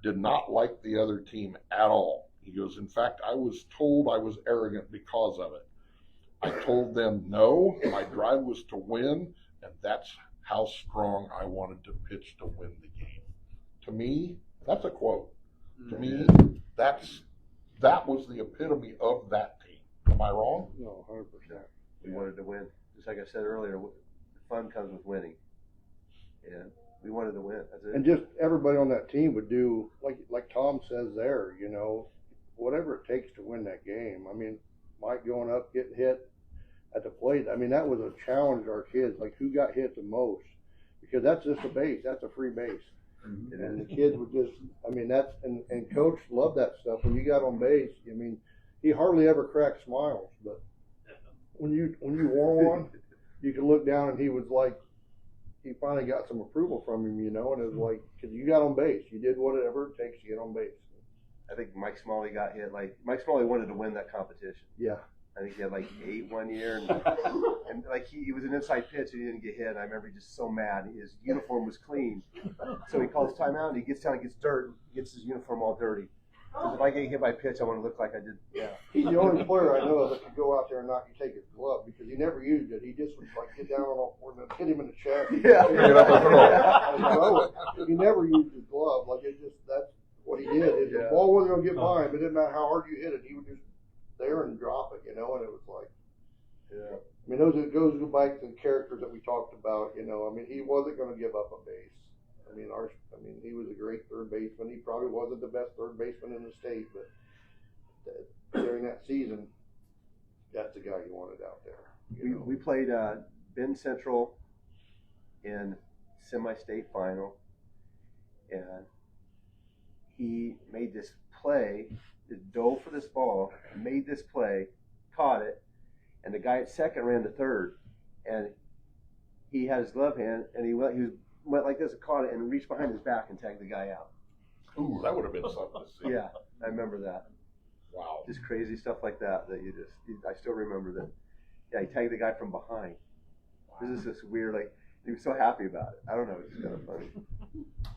did not like the other team at all. He goes, in fact, I was told I was arrogant because of it. I told them no, my drive was to win, and that's how strong I wanted to pitch to win the game. To me, that's a quote. To me, that was the epitome of that team. Am I wrong? No, 100%. We wanted to win. Just like I said earlier, the fun comes with winning. And we wanted to win. That's it. And just everybody on that team would do, like Tom says there, you know, whatever it takes to win that game. I mean, Mike going up, getting hit at the plate, I mean, that was a challenge to our kids, like who got hit the most. Because that's just a base. That's a free base. Mm-hmm. And the kids would just, I mean, that's, and Coach loved that stuff. When you got on base, I mean, he hardly ever cracked smiles, but when you wore one, you could look down and he was like he finally got some approval from him, and it was like, because you got on base, you did whatever it takes to get on base. I think Mike Smalley got hit. Like Mike Smalley wanted to win that competition. Yeah. I think he had like 8 one year, and like he was an inside pitch and he didn't get hit. And I remember just so mad. His uniform was clean, so he calls timeout. And he gets down, and gets dirt, gets his uniform all dirty. Says, if I get hit by a pitch, I want to look like I did. Yeah. He's the only player I know that could go out there and not take his glove because he never used it. He just would like get down on all fours and hit him in the chest. Yeah. He never used his glove. Like that's what he did. Is the ball wasn't gonna get by him. It didn't matter how hard you hit it. He would just there and drop it, and it was like, yeah. I mean, those goes back to the characters that we talked about. I mean, he wasn't going to give up a base. I mean, he was a great third baseman. He probably wasn't the best third baseman in the state, but during that season, that's the guy you wanted out there. We played Bend Central in semi-state final, and he made this play, dove for this ball, made this play, caught it, and the guy at second ran to third, and he had his glove hand, and he went like this and caught it and reached behind his back and tagged the guy out. Ooh, that would have been something to see. Yeah, I remember that. Wow. Just crazy stuff like that I still remember that. Yeah, he tagged the guy from behind. Wow. This is just weird, like, he was so happy about it. I don't know, it's kind of funny.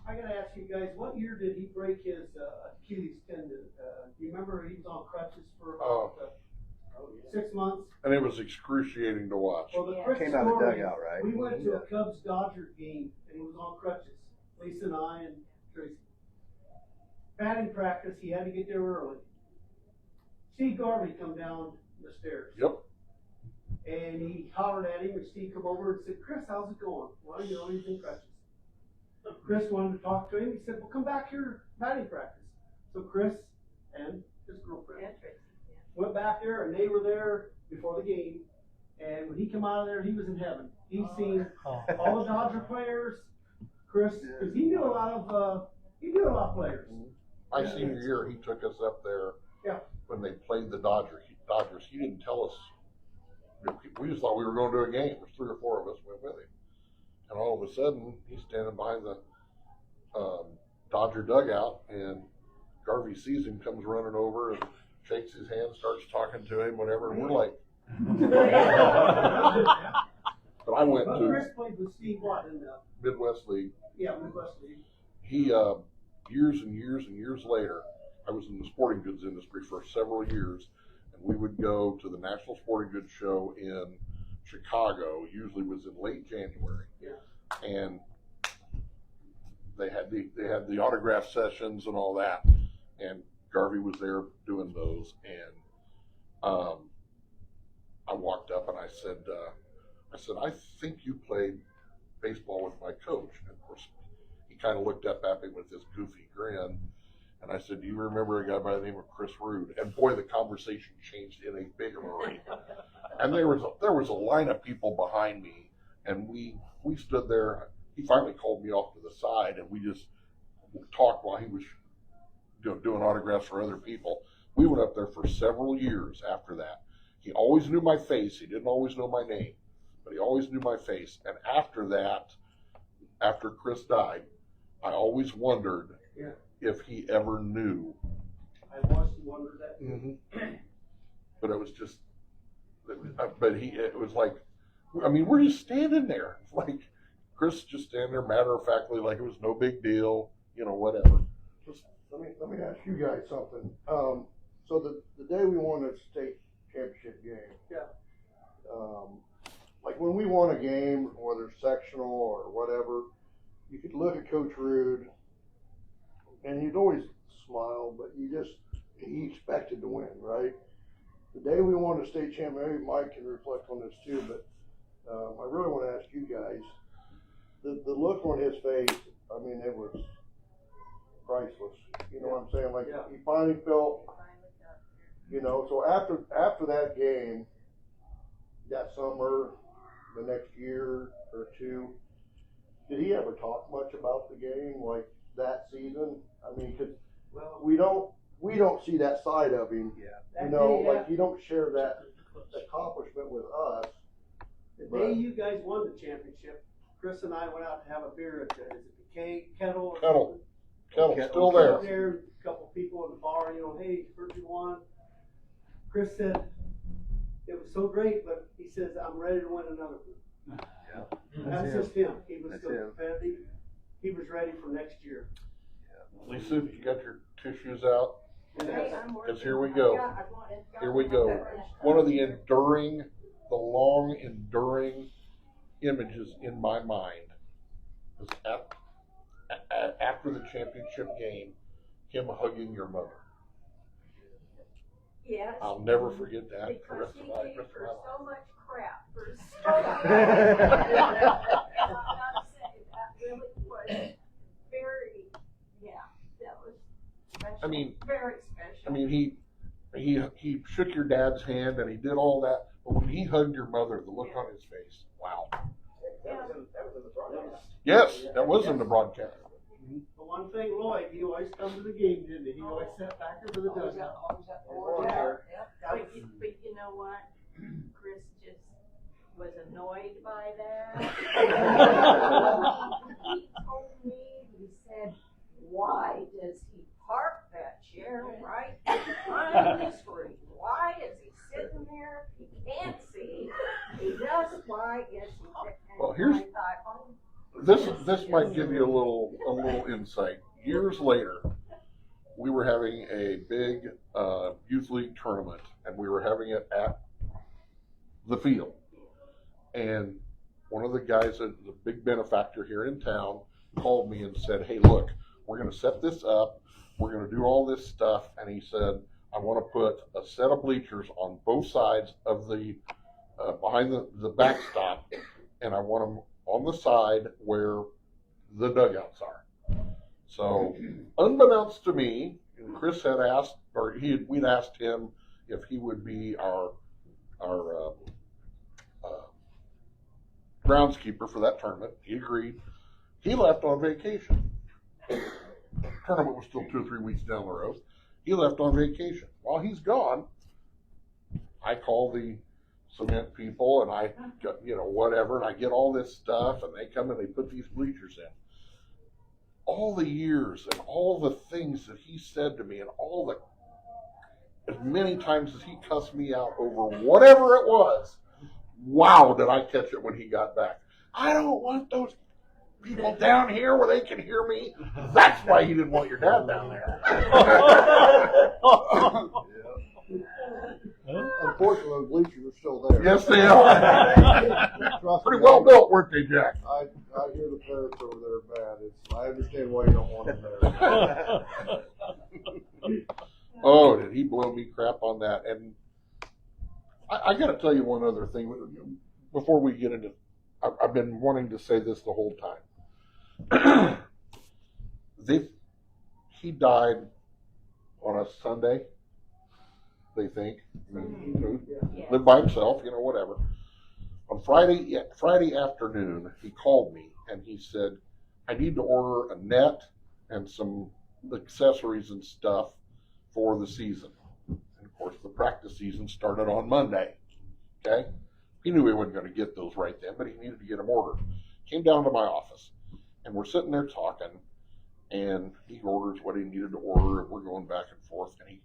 I gotta ask you guys, what year did he break his Achilles tendon? Do you remember he was on crutches for about 6 months? And it was excruciating to watch. Well, the quick Came out of the story dugout, right? We went to a Cubs-Dodger game, and he was on crutches. Lisa and I and Tracy. Batting practice, he had to get there early. Steve Garvey come down the stairs. Yep. And he hollered at him, and Steve come over and said, "Chris, how's it going?" Well, he's in crutches. Chris wanted to talk to him. He said, "Well, come back here, batting practice." So Chris and his girlfriend went back there, and they were there before the game. And when he came out of there, he was in heaven. He's seen all the Dodger players, Chris, because he knew a lot of players. My senior year, he took us up there when they played the Dodgers. He didn't tell us. We just thought we were going to a game. There's 3 or 4 of us went with him. And all of a sudden, he's standing behind the Dodger dugout, and Garvey sees him, comes running over and shakes his hand, starts talking to him, whatever. And we're like, but I went to Chris played with Steve Watt in the Midwest League. Yeah, Midwest League. He years and years and years later, I was in the sporting goods industry for several years, and we would go to the National Sporting Goods Show in Chicago. Usually was in late January. Yeah. And they had the autograph sessions and all that, and Garvey was there doing those, and I walked up and I said, I think you played baseball with my coach. And of course, he kind of looked up at me with this goofy grin, and I said, "Do you remember a guy by the name of Chris Rood?" And boy, the conversation changed in a big hurry. And there was a line of people behind me, and we stood there. He finally called me off to the side, and we just talked while he was doing autographs for other people. We went up there for several years after that. He always knew my face. He didn't always know my name, but he always knew my face. And after that, after Chris died, I always wondered if he ever knew. I always wondered that. Mm-hmm. But it was just, it was like, I mean, we're just standing there. Like, Chris just standing there matter-of-factly like it was no big deal, whatever. Just let me ask you guys something. So the day we won the state championship game, like when we won a game, whether sectional or whatever, you could look at Coach Rood, and he'd always smile, but he expected to win, right? The day we won the state championship, maybe Mike can reflect on this too, but I really want to ask you guys, the look on his face, I mean, it was priceless. You know what I'm saying? Like, he finally felt, so after that game, that summer, the next year or two, did he ever talk much about the game, like that season? I mean, cause we don't see that side of him. Yeah. Like you don't share that accomplishment with us. The day you guys won the championship, Chris and I went out to have a beer at the, is it the Kettle? Or Kettle. something? Kettle's still there. There, a couple people in the bar, you know, hey, heard you won. Chris said, it was so great, but he says, I'm ready to win another one. That's just him. He was so competitive. He was ready for next year. Lisa, you got your tissues out? Yes. Because here we go. Here we go. One of the long enduring images in my mind is after the championship game, him hugging your mother. Yes. I'll never forget that. Because he gave her so much crap for so much. I gotta say, that really was very, that was special. I mean, very special. I mean, he shook your dad's hand and he did all that, but when he hugged your mother, the look on his face, wow. That was in the broadcast. Yes, that was in the broadcast. The one thing, Lloyd, he always come to the game, didn't he? He always sat back into the dugout. But you know what? Chris just was annoyed by that. He told me, he said, why does he park that chair right behind the screen? Why is he sitting there? He can't see. He does. Why is he? Well, here's this might give you a little insight. Years later, we were having a big youth league tournament, and we were having it at the field. And one of the guys, the big benefactor here in town, called me and said, "Hey, look, we're going to set this up. We're going to do all this stuff." And he said, "I want to put a set of bleachers on both sides of the behind the backstop, and I want them on the side where the dugouts are." So, unbeknownst to me, Chris had asked, or we'd asked him if he would be our groundskeeper for that tournament. He agreed. He left on vacation. Tournament was still 2 or 3 weeks down the road. He left on vacation. While he's gone, I call the cement people and I got, whatever, and I get all this stuff, and they come and they put these bleachers in. All the years and all the things that he said to me, and as many times as he cussed me out over whatever it was, wow, did I catch it when he got back. I don't want those people down here where they can hear me. That's why he didn't want your dad down there. Unfortunately, those bleachers are still there. Yes, they are. Pretty well built, weren't they, Jack? I hear the parents over there bad. I understand why you don't want them there. Oh, did he blow me crap on that? And I got to tell you one other thing before we get into. I've been wanting to say this the whole time. He died on a Sunday. They think. Lived by himself, whatever. On Friday afternoon, he called me and he said, "I need to order a net and some accessories and stuff for the season." And of course, the practice season started on Monday. Okay? He knew he wasn't going to get those right then, but he needed to get them ordered. Came down to my office, and we're sitting there talking, and he orders what he needed to order, and we're going back and forth, and he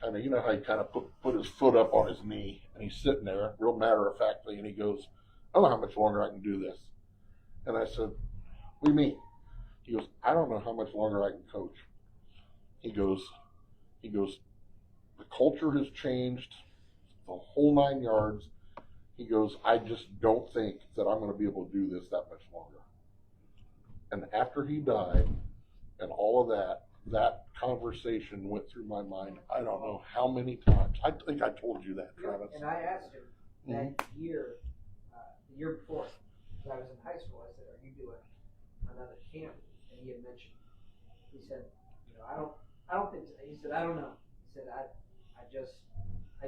kind of, how he kind of put his foot up on his knee, and he's sitting there, real matter-of-factly, and he goes, "I don't know how much longer I can do this." And I said, "What do you mean?" He goes, "I don't know how much longer I can coach." He goes, "The culture has changed, the whole 9 yards." He goes, "I just don't think that I'm going to be able to do this that much longer." And after he died, and all of that conversation went through my mind. I don't know how many times. I think I told you that, Travis. And I asked him that year, the year before, when I was in high school, I said, "Are you doing another camp?" And he had mentioned, he said, I don't think so. He said, "I don't know." He said, I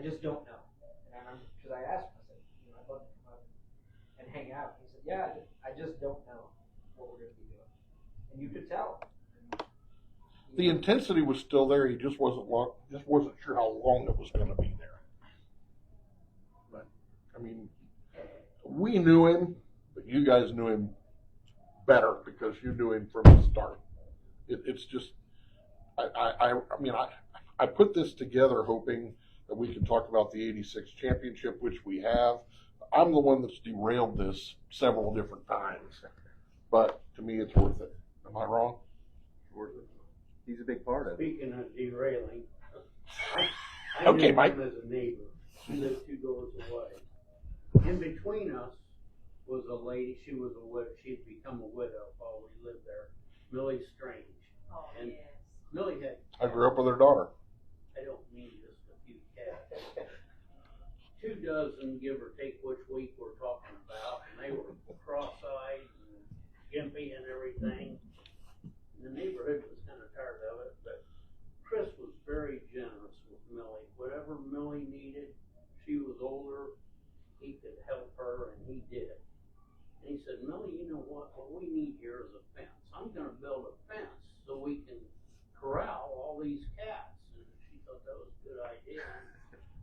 just don't know. And because I asked him, I said, "I'd love to come up and hang out." He said, "Yeah, I just don't know what we're going to be doing." And you could tell. The intensity was still there. He just wasn't sure how long it was going to be there. But I mean, we knew him, but you guys knew him better because you knew him from the start. It's just, I mean, I put this together hoping that we can talk about the '86 championship, which we have. I'm the one that's derailed this several different times, but to me, it's worth it. Am I wrong? Worth it. He's a big part of it. Speaking of derailing, I Okay, knew Mike. him as a neighbor. He lived 2 doors away. In between us was a lady. She was a widow. She'd become a widow while we lived there. Millie Strange. Oh, And yes. Millie had, I grew up with her daughter. I don't mean just a few cats. 2 dozen, give or take, which week we're talking about. And they were cross-eyed and gimpy and everything. And the neighborhood was kind of tired of it, but Chris was very generous with Millie. Whatever Millie needed, she was older, he could help her, and he did. And he said, Millie, you know what we need here is a fence. I'm going to build a fence so we can corral all these cats. And she thought that was a good idea.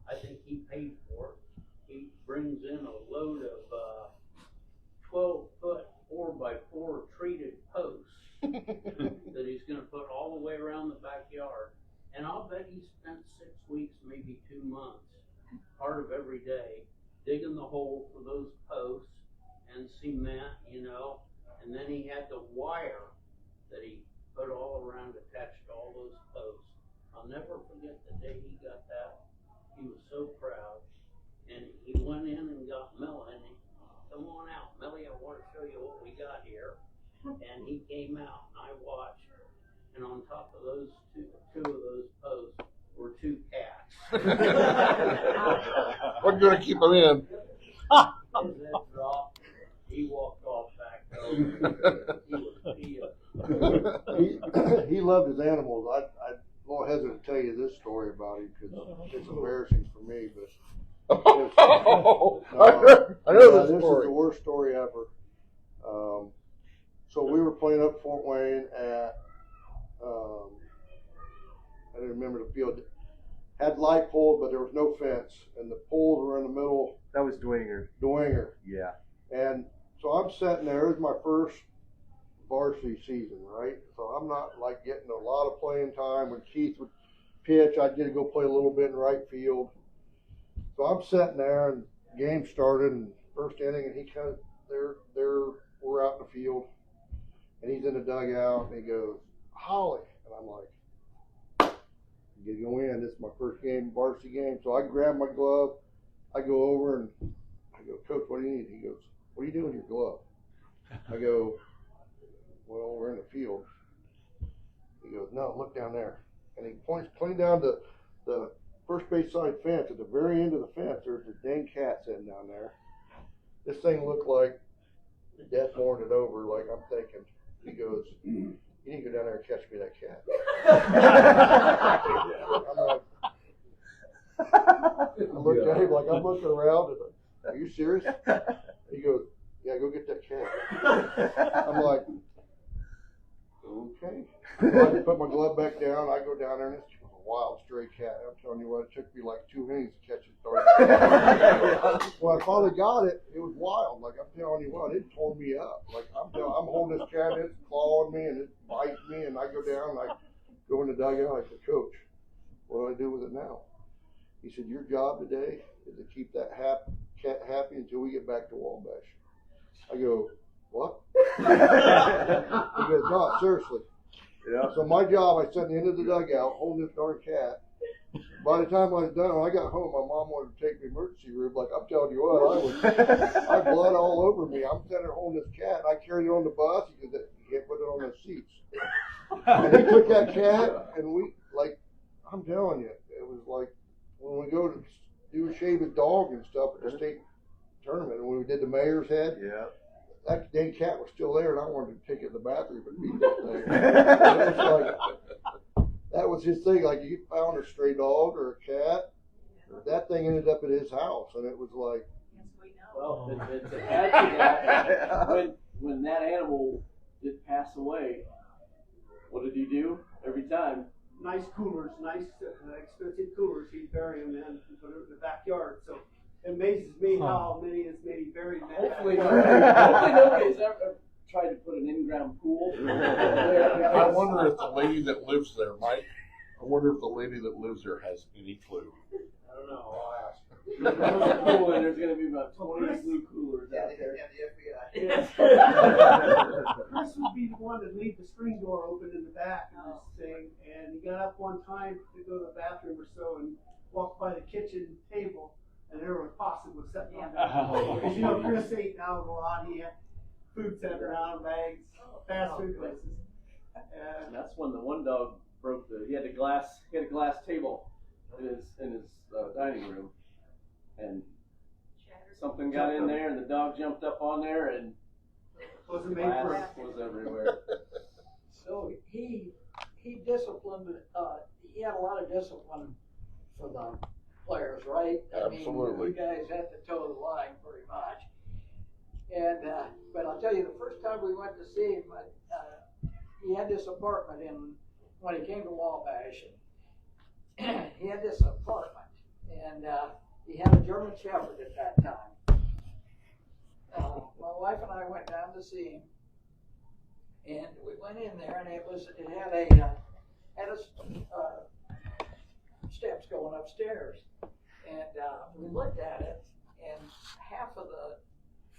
I think he paid for it. He brings in a load of 12-foot 4x4 treated posts that he's going to put all the way around the backyard. And I'll bet he spent 6 weeks, maybe 2 months, part of every day, digging the hole for those posts and cement, you know. And then he had the wire that he put all around attached to all those posts. I'll never forget the day he got that. He was so proud. And he went in and got Millie, and he, come on out, Millie, I want to show you what we got here. And he came out, and I watched, and on top of those two of those posts were 2 cats. We're going to keep them in. His head dropped. He walked off back home. He was He loved his animals. I won't hesitate to tell you this story about him because it's embarrassing for me, but I know this is story. the worst story ever. So we were playing up Fort Wayne at I don't remember the field. Had light poles, but there was no fence, and the poles were in the middle. That was Dwenger. Yeah. And so I'm sitting there. It was my first varsity season, right? So I'm not like getting a lot of playing time. When Keith would pitch, I'd get to go play a little bit in right field. So I'm sitting there, and the game started, and first inning, and he kind of we're out in the field, and he's in the dugout, and he goes, Holley, and I'm like, I'm gonna go in. This is my first game, varsity game. So I grab my glove, I go over, and I go, Coach, what do you need? He goes, what are you doing with your glove? I go, well, we're in the field. He goes, no, look down there. And he points clean down to the first base side fence. At the very end of the fence, there's a dang cat sitting down there. This thing looked like death mourned it over, like I'm thinking. He goes, you need to go down there and catch me that cat. I'm looking at him like I'm looking around and like, are you serious? He goes, yeah, go get that cat. I'm like, okay. So I put my glove back down. I go down there, and it's a wild stray cat. I'm telling you what, it took me like 2 innings to catch it. When I finally got it, it was wild. Like I'm telling you what, it tore me up. Like I'm holding this cat, it's clawing me and it's biting me, and I go down and I go in the dugout. I said, Coach, what do I do with it now? He said, your job today is to keep that cat happy until we get back to Wabash. I go, what? He goes, no, seriously. Yeah. So my job, I sat in the end of the dugout holding this darn cat. By the time I was done, when I got home, my mom wanted to take me to the emergency room. Like I'm telling you what, I had blood all over me. I'm sitting there holding this cat, and I carried it on the bus. He said, you can't put it on the seats. And he took that cat, and we, like, I'm telling you, it was like when we go to do a shave his dog and stuff at the state tournament, and when we did the mayor's head, Yeah. that dang cat was still there, and I wanted to take it in the bathroom and beat that thing. It was like, that was his thing. Like, you found a stray dog or a cat, that thing ended up at his house, and it was like, Well, to add to that, when that animal did pass away, what did you do every time? Nice coolers, expensive coolers. He'd bury them in and put it in the backyard. So it amazes me how many is maybe buried in that Hopefully backyard. nobody's ever tried to put an in-ground pool. I wonder if the lady that lives there, Mike, I wonder if the lady that lives there has any clue. I don't know. I'll ask. There's a pool and there's going to be about 20 blue coolers out there. Chris would be the one to leave the screen door open in the back of this thing, and he got up one time to go to the bathroom or so and walked by the kitchen table, and there was possum was sitting on there. Because you know Chris ate out a lot. He had food sent around, bags, fast food places. And that's when the one dog broke he had a glass table in his dining room, and something got in there, and the dog jumped up on there, and wasn't made glass for was everywhere. So he disciplined. He had a lot of discipline for the players, right? Absolutely. I mean, you guys had to toe the line pretty much. And but I'll tell you, the first time we went to see him, he had this apartment when he came to Wabash. And he had this apartment, and he had a German Shepherd at that time. My wife and I went down to see him, and we went in there, and it had steps going upstairs, and we looked at it, and half of the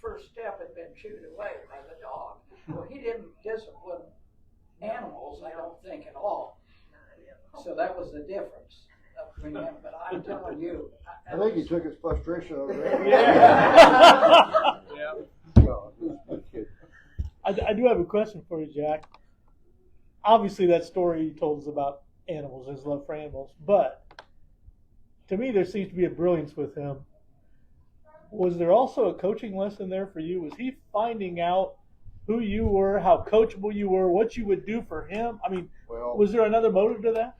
first step had been chewed away by the dog. Well, he didn't discipline animals, I don't think, at all. So that was the difference between him. But I'm telling you, I think he took his frustration out of it. Yeah. No, I'm kidding. I do have a question for you, Jack. Obviously, that story you told us about animals, his love for animals, but to me, there seems to be a brilliance with him. Was there also a coaching lesson there for you? Was he finding out who you were, how coachable you were, what you would do for him? I mean, was there another motive to that?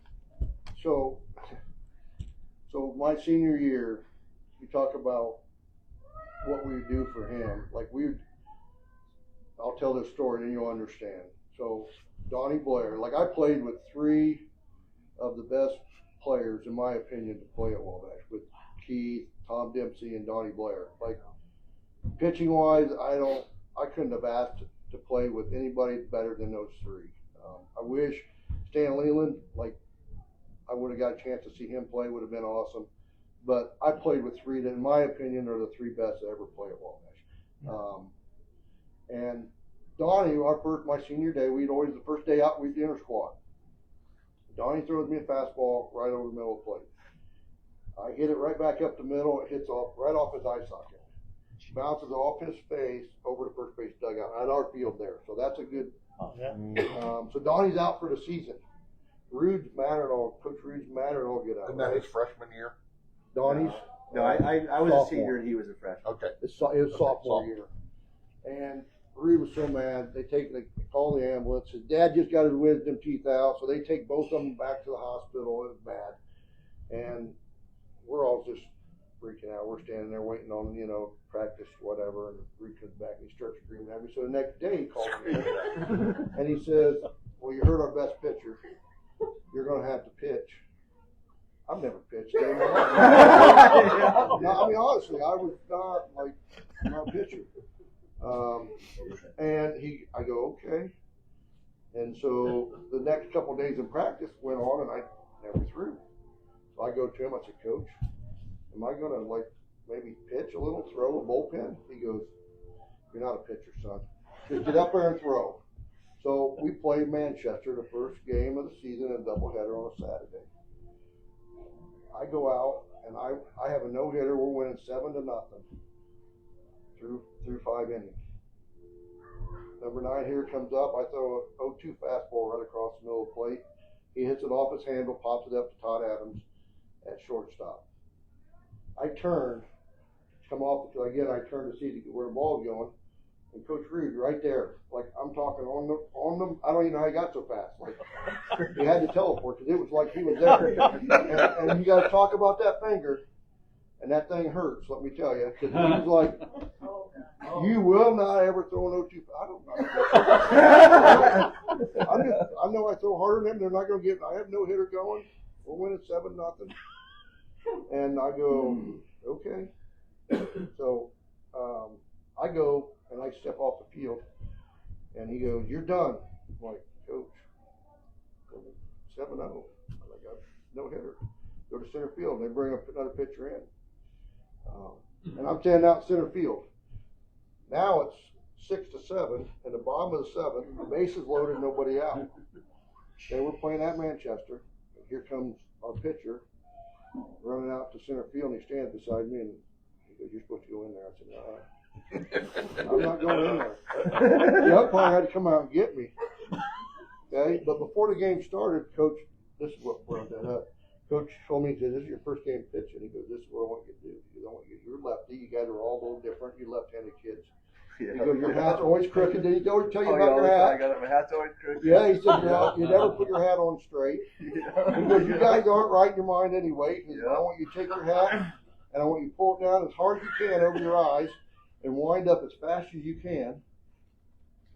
So my senior year, we talk about what we would do for him. Like I'll tell this story and you'll understand. So Donnie Blair, like I played with three of the best players, in my opinion, to play at Wabash, with Keith, Tom Dempsey, and Donnie Blair. Like pitching wise, I couldn't have asked to play with anybody better than those three. I wish Stan Leland, like I would have got a chance to see him play, would have been awesome. But I played with three that, in my opinion, are the three best that ever play at Wabash. And Donnie, my senior day, the first day out, we'd inter squad. Donnie throws me a fastball right over the middle of the plate. I hit it right back up the middle. It hits right off his eye socket. Bounces off his face over the first base dugout at our field there. So that's a good. Oh, yeah. So Donnie's out for the season. Rood's mad at all. Coach Rood's mad at all. Get out. Isn't that his freshman year? Donnie's. No, I was a senior and he was a freshman. Okay. It was sophomore year. And Rood was so mad. They call the ambulance. His dad just got his wisdom teeth out, so they take both of them back to the hospital. It was bad. And we're all just freaking out. We're standing there waiting on, practice, whatever. And Rood comes back and he starts screaming at me. So the next day he calls me and he says, "Well, you heard our best pitcher. You're going to have to pitch." I've never pitched in my life. No, I mean, honestly, I was not a pitcher. And I go, okay. And so the next couple of days in practice went on and I never threw. So I go to him, I said, "Coach, am I going to maybe pitch a little, throw a bullpen?" He goes, "You're not a pitcher, son. Just get up there and throw." So we played Manchester the first game of the season in a doubleheader on a Saturday. I go out and I have a no-hitter. We're winning 7-0 through 5 innings. Number 9 here comes up. I throw a 0-2 fastball right across the middle of the plate. He hits it off his handle, pops it up to Todd Adams at shortstop. I turn, come off, again, I turn to see where the ball's going. And Coach Rood right there, I'm talking on them. I don't even know how he got so fast. He had to teleport because it was like he was there. And you got to talk about that finger, and that thing hurts. Let me tell you, because he was like, "You will not ever throw an 0-2." I don't know. I know I throw harder than them. They're not going to get. I have no hitter going. We're winning 7-0. And I go, okay. So I go and I step off the field. And he goes, "You're done." I'm like, "Coach, 7-0. I got no hitter. Go to center field." And they bring up another pitcher in. And I'm standing out in center field. Now it's 6-7, and the bottom of the 7th, the base is loaded, nobody out. They were playing at Manchester. And here comes our pitcher running out to center field, and he stands beside me, and he goes, "You're supposed to go in there." I said, "No, I'm not going in there." The umpire had to come out and get me. Okay, but before the game started, Coach, this is what brought that up. Coach told me, he said, "This is your first game pitching." He goes, "This is what I want you to do. He goes, I want you, you're lefty. You guys are all a little different. You left-handed kids." He goes, "Your hat's always crooked." Did he always tell you about your hat? I got it. My hat's always crooked. Yeah, he said, "You never put your hat on straight." He goes, "You guys aren't right in your mind anyway." He goes, "I want you to take your hat and I want you to pull it down as hard as you can over your eyes and wind up as fast as you can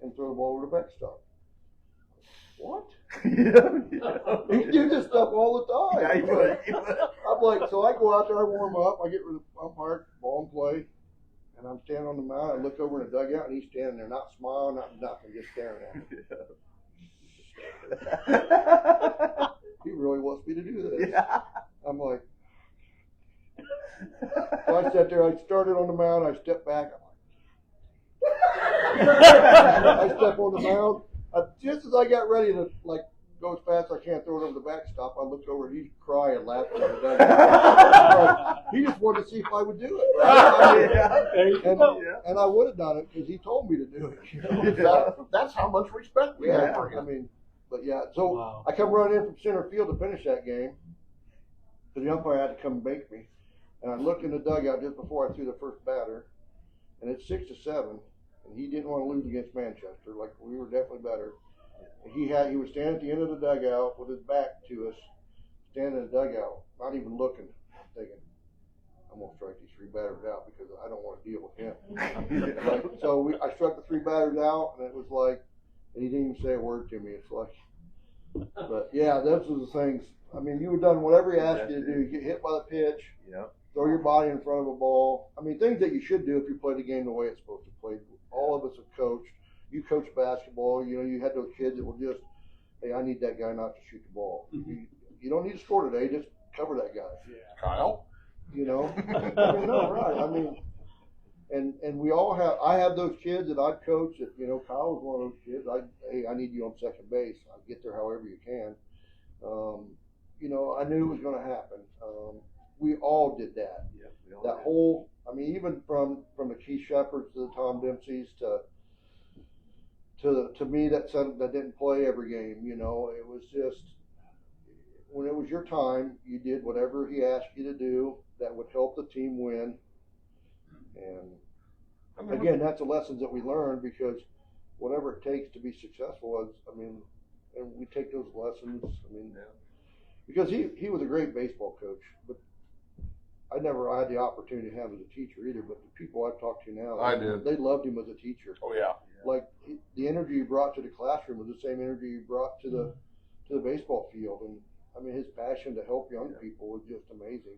and throw the ball over the backstop." What? He do this stuff all the time. Yeah, he would. I'm like, so I go out there, I warm up, I get rid of the umpire, ball in play, and I'm standing on the mound. I look over in the dugout, and he's standing there, not smiling, not nothing, just staring at me. He really wants me to do this. Yeah. I'm like, so I sat there. I started on the mound. I stepped back. I step on the mound. Just as I got ready to go as fast as I can, throw it over the backstop, I looked over and he's crying, laughing at the dugout. He just wanted to see if I would do it. Right? And I would have done it because he told me to do it. You know? That's how much respect we have for him. I mean, but yeah. So I come running in from center field to finish that game. So the umpire had to come and bake me. And I looked in the dugout just before I threw the first batter, and it's 6-7. And he didn't want to lose against Manchester. Like, we were definitely better. And he was standing at the end of the dugout with his back to us, standing in the dugout, not even looking, thinking, "I'm going to strike these 3 batters out because I don't want to deal with him." So I struck the 3 batters out, and it was like, and he didn't even say a word to me. It's like, but yeah, those are the things. I mean, you were done whatever he asked you to do. You get hit by the pitch, throw your body in front of a ball. I mean, things that you should do if you play the game the way it's supposed to play. All of us have coached. You coached basketball. You know, you had those kids that were just, "Hey, I need that guy not to shoot the ball. You don't need to score today. Just cover that guy." Yeah. Kyle? You know? I mean, no, right. I mean, and we all have, I have those kids that I've coached that, you know, Kyle was one of those kids. "Hey, I need you on second base. I'll get there however you can." You know, I knew it was going to happen. We all did that. Yeah, that whole, I mean, even from the Keith Shepherds to the Tom Dempseys to me that didn't play every game. You know, it was just, when it was your time, you did whatever he asked you to do that would help the team win. And again, that's the lessons that we learned, because whatever it takes to be successful is, I mean, and we take those lessons. I mean, because he was a great baseball coach, but I never had the opportunity to have him as a teacher either. But the people I've talked to now, they loved him as a teacher. Oh yeah. Like, the energy he brought to the classroom was the same energy he brought to the baseball field, and I mean, his passion to help young people was just amazing.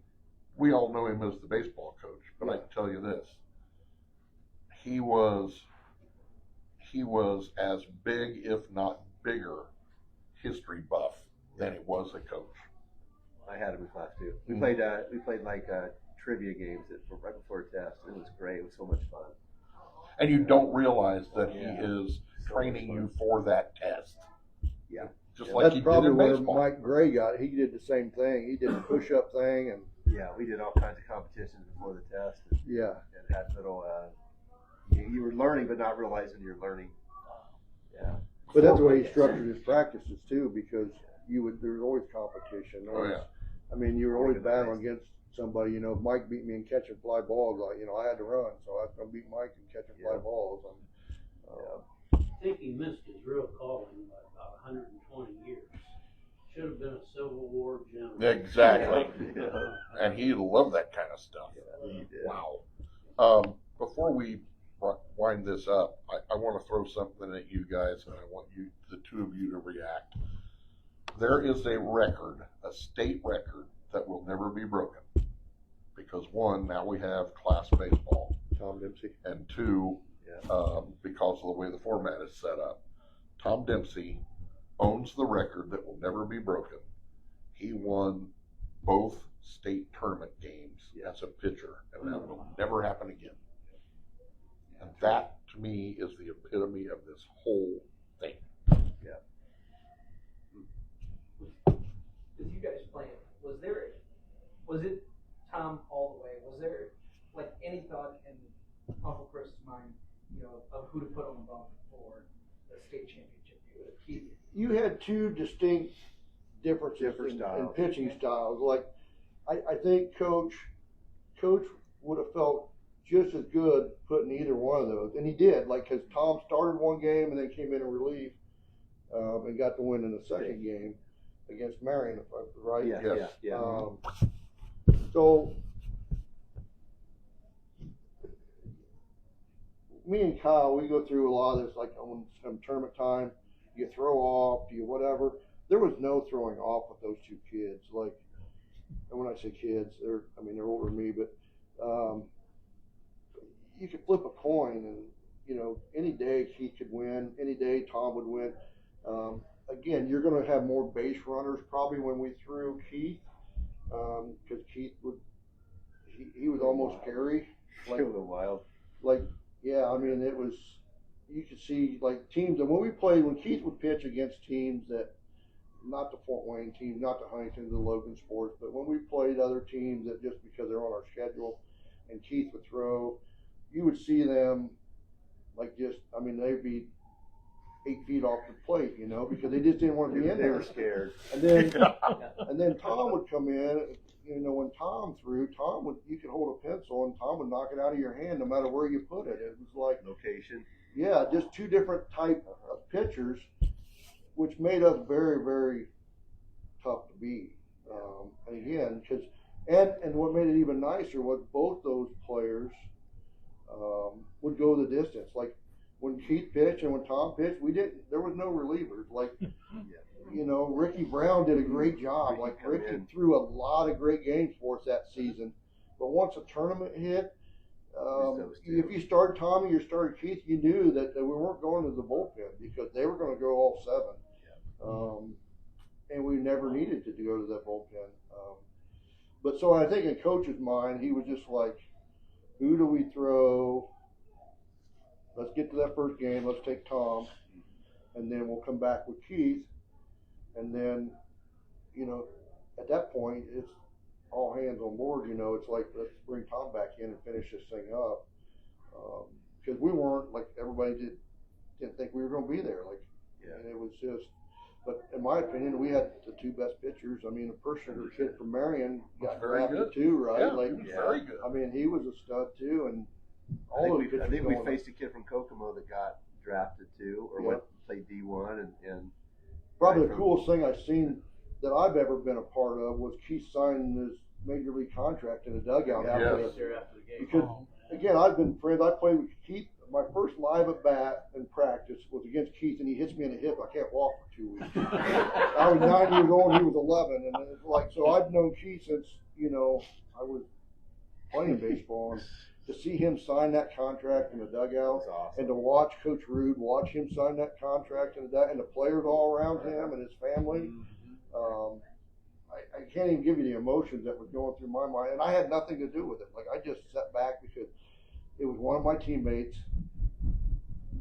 We all know him as the baseball coach, but I can tell you this: he was as big, if not bigger, history buff than he was a coach. I had him in class too. We played like trivia games right before a test. It was great. It was so much fun. And you don't realize that he is training you for that test. Yeah. Just like that's he probably did in where baseball. Mike Gray got it. He did the same thing. He did the push-up thing, and we did all kinds of competitions before the test. And had little. You were learning, but not realizing you're learning. Yeah. But that's the way he structured his practices too, because there was always competition. I mean, you were always battling against somebody. You know, if Mike beat me in catching fly balls, I had to run, so I was going to beat Mike in catching fly balls. I think he missed his real calling by about 120 years. Should have been a Civil War general. Exactly. And he loved that kind of stuff. Yeah, he did. Wow. Before we wind this up, I want to throw something at you guys, and I want the two of you to react. There is a record, a state record, that will never be broken. Because one, now we have class baseball. Tom Dempsey. And two, because of the way the format is set up. Tom Dempsey owns the record that will never be broken. He won both state tournament games as a pitcher, and that will never happen again. And that, to me, is the epitome of this whole thing. Yeah. With you guys playing, was it Tom all the way? Was there like any thought in Uncle Chris's mind, of who to put on the bump for the state championship? You had two distinct differences in pitching styles. Like, I think Coach would have felt just as good putting either one of those, and he did. Like, because Tom started one game and then came in relief and got the win in the second game against Marion, right? Yes. Yeah. So me and Kyle, we go through a lot of this, like on some tournament time, you throw off, you whatever. There was no throwing off with those two kids. Like, and when I say kids, they're older than me, but you could flip a coin, and any day Keith could win, any day Tom would win. Again, you're going to have more base runners probably when we threw Keith, because Keith he was almost scary. Like, a little wild. Like, yeah, it was, you could see like teams, and when Keith would pitch against teams that, not the Fort Wayne team, not the Huntington, the Logan Sports, but when we played other teams that just because they're on our schedule, and Keith would throw, you would see them like just, they'd be 8 feet off the plate, because they just didn't want to be in there. They were scared. And then Tom would come in. When Tom threw, you could hold a pencil and Tom would knock it out of your hand no matter where you put it. It was like location. Yeah, just two different type of pitchers, which made us very, very tough to beat. And again, and what made it even nicer was both those players would go the distance. Like when Keith pitched and when Tom pitched, there was no relievers. Like, Ricky Brown did a great job. Like, Ricky threw a lot of great games for us that season. But once a tournament hit, if you started Tommy or started Keith, you knew that we weren't going to the bullpen because they were going to go all 7. And we never needed to go to that bullpen. But so I think in Coach's mind, he was just like, who do we throw? Let's get to that first game. Let's take Tom. And then we'll come back with Keith. And then, at that point, it's all hands on board. It's like, let's bring Tom back in and finish this thing up. Because we weren't, like everybody didn't think we were going to be there. Like, and it was just, but in my opinion, we had the two best pitchers. The Pershinger kid from Marion got drafted too, right? Yeah, he was very good. He was a stud too. And I think we faced a kid from Kokomo that got drafted too, or went to play D1 and probably the coolest thing I've seen that I've ever been a part of was Keith signing his major league contract in the dugout after the game. Because again, I've been friends. I played with Keith. My first live at bat in practice was against Keith, and he hits me in the hip. I can't walk for 2 weeks. I was 9 years old. He was 11, and it's like, so I've known Keith since I was playing baseball. And to see him sign that contract in the dugout, and to watch Coach Rood watch him sign that contract in the dugout, and the players all around him and his family, I can't even give you the emotions that was going through my mind. And I had nothing to do with it. Like, I just sat back because it was one of my teammates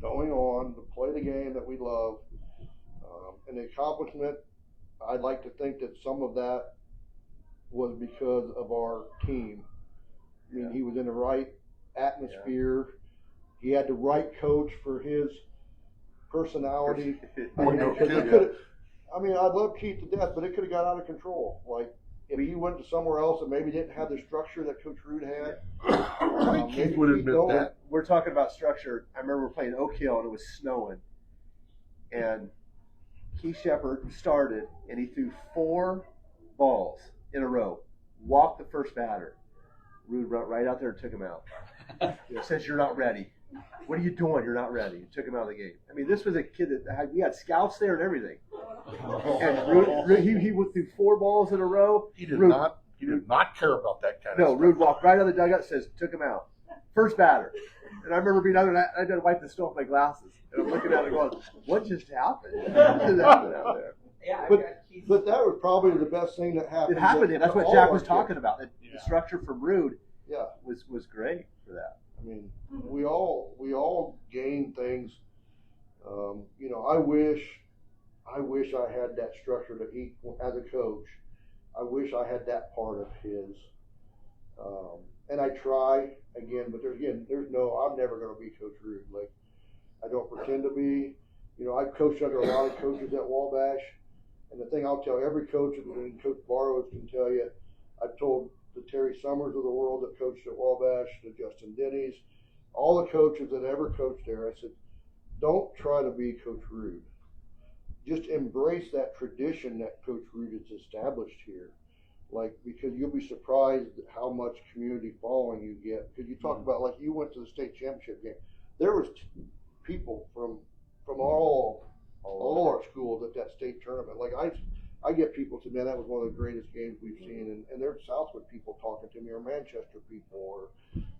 going on to play the game that we love. And the accomplishment, I'd like to think that some of that was because of our team. He was in the right atmosphere. He had the right coach for his personality. I love Keith to death, but it could have got out of control. Like, if he went to somewhere else and maybe didn't have the structure that Coach Rood had, I think Keith would admit that. We're talking about structure. I remember playing Oak Hill and it was snowing, and Keith Shepard started and he threw 4 balls in a row, walked the first batter. Rood went right out there and took him out. Says, you're not ready. What are you doing? You're not ready. And took him out of the game. This was a kid that we had scouts there and everything. And Rood, he went through 4 balls in a row. He did not care about that kind of stuff. No, Rood walked right out of the dugout, says, took him out. first batter. And I remember being out there, and I had to wipe the snow off my glasses. And I'm looking at it going, what just happened? What just happened out there? Yeah, But that was probably the best thing that happened. It happened. to That's what all Jack our was kids. talking about. The structure from Rood Yeah. was great for that. I mean, we all gain things. You know, I wish I had that structure that he, as a coach, I wish I had that part of his. And I try again, but there's no, I'm never going to be Coach Rood. Like, I don't pretend to be. You know, I've coached under a lot of coaches at Wabash, and the thing I'll tell every coach, and Coach Barrows can tell you, I've told the Terry Summers of the world that coached at Wabash, the Justin Denny's, all the coaches that ever coached there, I said, don't try to be Coach Rood. Just embrace that tradition that Coach Rood has established here. Like, because you'll be surprised at how much community following you get. Because you talk about, like, you went to the state championship game. There was people from all our schools at that state tournament. Like, I get people to, man, that was one of the greatest games we've seen. And there's Southwood people talking to me, or Manchester people, or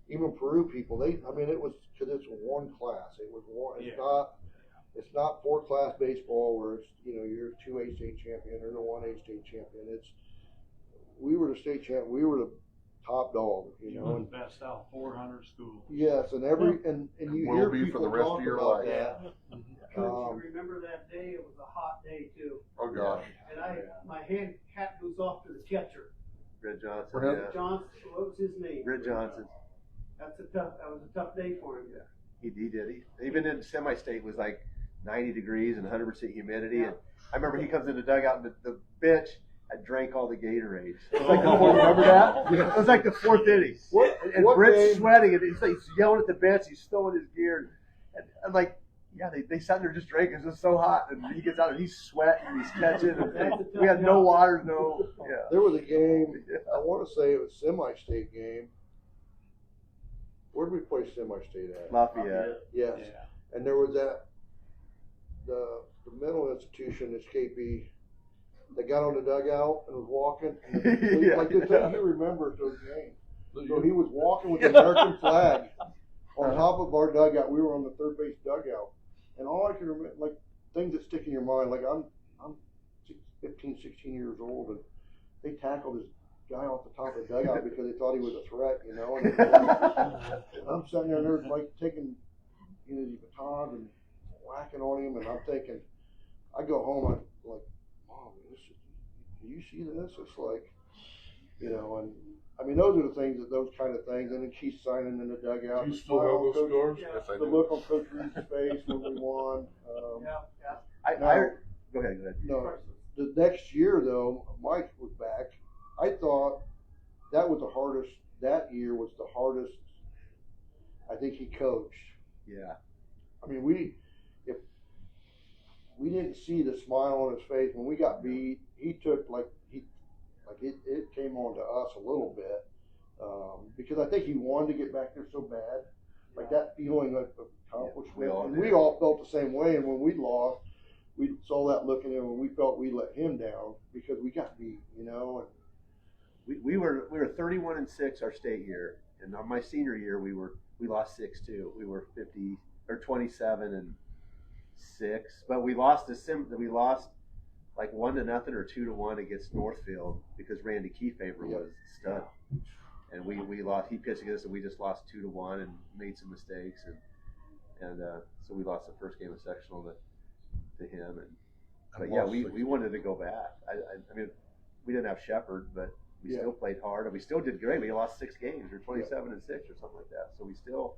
even Peru people. It was, because it's one class. It was one. It's not 4-class baseball where it's, you know, you're a 2A state champion or a 1A state champion. We were the state champion. We were the top dog, you know. And best out 400 schools. Yes, and you Will hear be people for the rest talk of your about life. that. Coach, you remember that day? It was a hot day too. Oh gosh. And my hand hat goes off to the catcher. Red Johnson. Red Yeah. Johnson, what was his name? Red Johnson. That was a tough day for him there. He did. Even in semi-state was like 90 degrees and 100% humidity. And I remember he comes in the dugout and the bench. I drank all the Gatorades. It was like the fourth, remember that? It was like the fourth inning. And Britt's sweating, and he's yelling at the bench. He's throwing his gear. And I'm like, yeah, they sat there just drinking. It was just so hot. And he gets out and he's sweating. He's catching. And we had no water, There was a game, I want to say it was semi-state game. Where did we play semi-state at? Lafayette. Yes. Yeah. And there was the mental institution, this KP, that got on the dugout and was walking. And like the thing you remember those games. So he was walking with the American flag on top of our dugout. We were on the third base dugout. And all I can remember, like, things that stick in your mind, like I'm 15, 16 years old, and they tackled this guy off the top of the dugout because they thought he was a threat, you know. And I'm sitting there, and they're like taking, you know, these batons and whacking on him, and I'm thinking, I go home, I'm like, Mom, do you see this? It's like, you know, and I mean, those are the things, those kind of things. And then Keith signing in the dugout. Do you still have those scars? Yeah. Yes, I The do. look on Coach Rood's face when we won. Go ahead. No, the next year though, Mike was back. I thought that was the hardest. That year was the hardest I think he coached. Yeah. I mean, we didn't see the smile on his face when we got beat. He took it came on to us a little bit because I think he wanted to get back there so bad, like that feeling of accomplishment. Yeah, we all felt the same way. And when we lost, we saw that look in him, and we felt we let him down because we got beat, you know. We were 31-6 our state year, and on my senior year we lost 6-2. We were 27-6, but we lost like 1-0 or 2-1 against Northfield because Randy Kefauver was stud, and we lost. He pitched against us, and we just lost 2-1 and made some mistakes, and so we lost the first game of sectional to him. But yeah, we wanted to go back. I mean, we didn't have Shepherd, but we still played hard, and we still did great. We lost 6 games, or 27-6, or something like that. So we still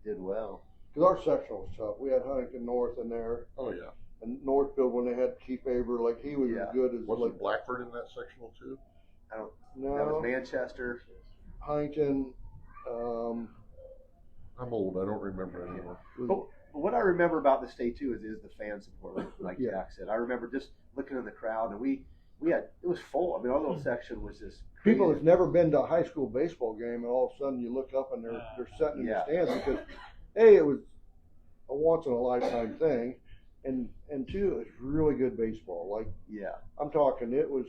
did well. Because our sectional was tough. We had Huntington North in there. Oh yeah. And Northfield, when they had Kefauver, like he was as good as. Wasn't Blackford in that sectional too? I don't. No. That was Manchester. Huntington. I'm old. I don't remember anymore. But what I remember about the state too is the fan support, like Jack said. I remember just looking in the crowd, and we had, it was full. I mean, our little section was just crazy. People that's never been to a high school baseball game, and all of a sudden you look up and they're sitting in the stands because, A, it was a once in a lifetime thing, and two, it was really good baseball. Like, I'm talking, it was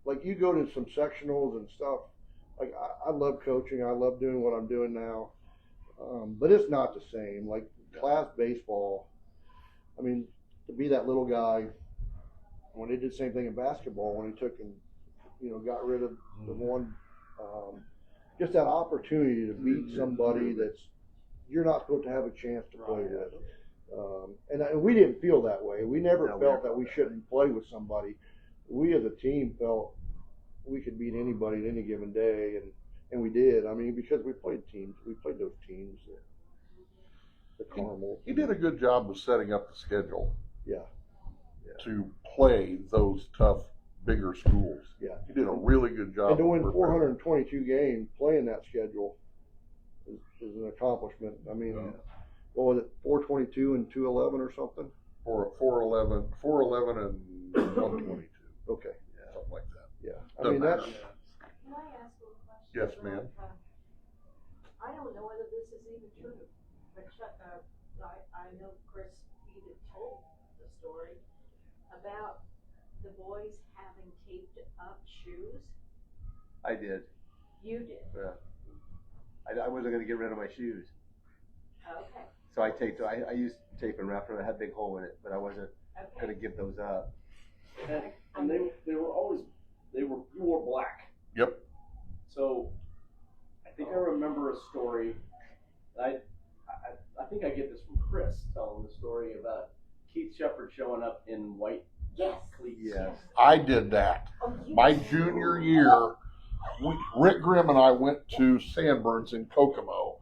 like you go to some sectionals and stuff. Like I love coaching. I love doing what I'm doing now. But it's not the same. Like class baseball, I mean, to be that little guy, when they did the same thing in basketball, when he took and, got rid of the one, just that opportunity to beat somebody that's you're not supposed to have a chance to play with. And we didn't feel that way. We never felt that we shouldn't play with somebody. We as a team felt we could beat anybody at any given day, and we did. I mean, because we played teams. We played those teams. The Carmel. He did a good job of setting up the schedule. Yeah. To play those tough, bigger schools. Yeah. He did a really good job. And to win 422 games playing that schedule is an accomplishment. I mean, what was it, 422 and 211 or something? 411 and 122. Okay. Yeah. Something like that. Yeah. I Doesn't mean, that's. matter. Can I ask a question? Yes, ma'am. I don't know whether this is even true, but I know Chris either told the story about the boys having taped up shoes. I did. You did. Yeah. I wasn't going to get rid of my shoes. Okay. So I used tape and wrap, and I had a big hole in it, but I wasn't going to give those up. And they were always, you wore black. Yep. So I think I remember a story. I think I get this from Chris telling the story about Keith Shepard showing up in white cleats. Yes. I did that. My junior year, Rick Grimm and I went to Sandburns in Kokomo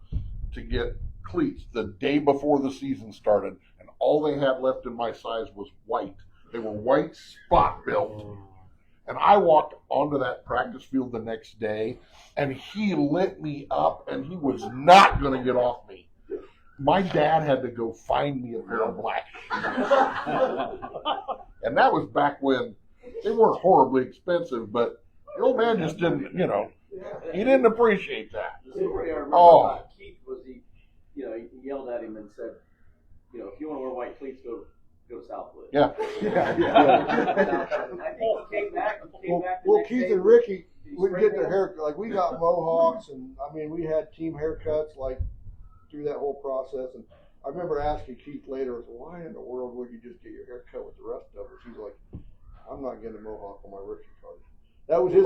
to get cleats the day before the season started, and all they had left in my size was white. They were white spot built. And I walked onto that practice field the next day, and he lit me up, and he was not going to get off me. My dad had to go find me a pair of black shoes. And that was back when they weren't horribly expensive, but the old man just didn't, he didn't appreciate that. The story I remember about Keith was he yelled at him and said, if you want to wear white cleats, go to Southwood. Yeah. I think he came back. Well, Keith and Ricky would get their hair, like we got mohawks, and I mean, we had team haircuts, like through that whole process. And I remember asking Keith later, I said, why in the world would you just get your hair cut with the rest of us? He's like, I'm not getting a mohawk on my rookie card. That was his,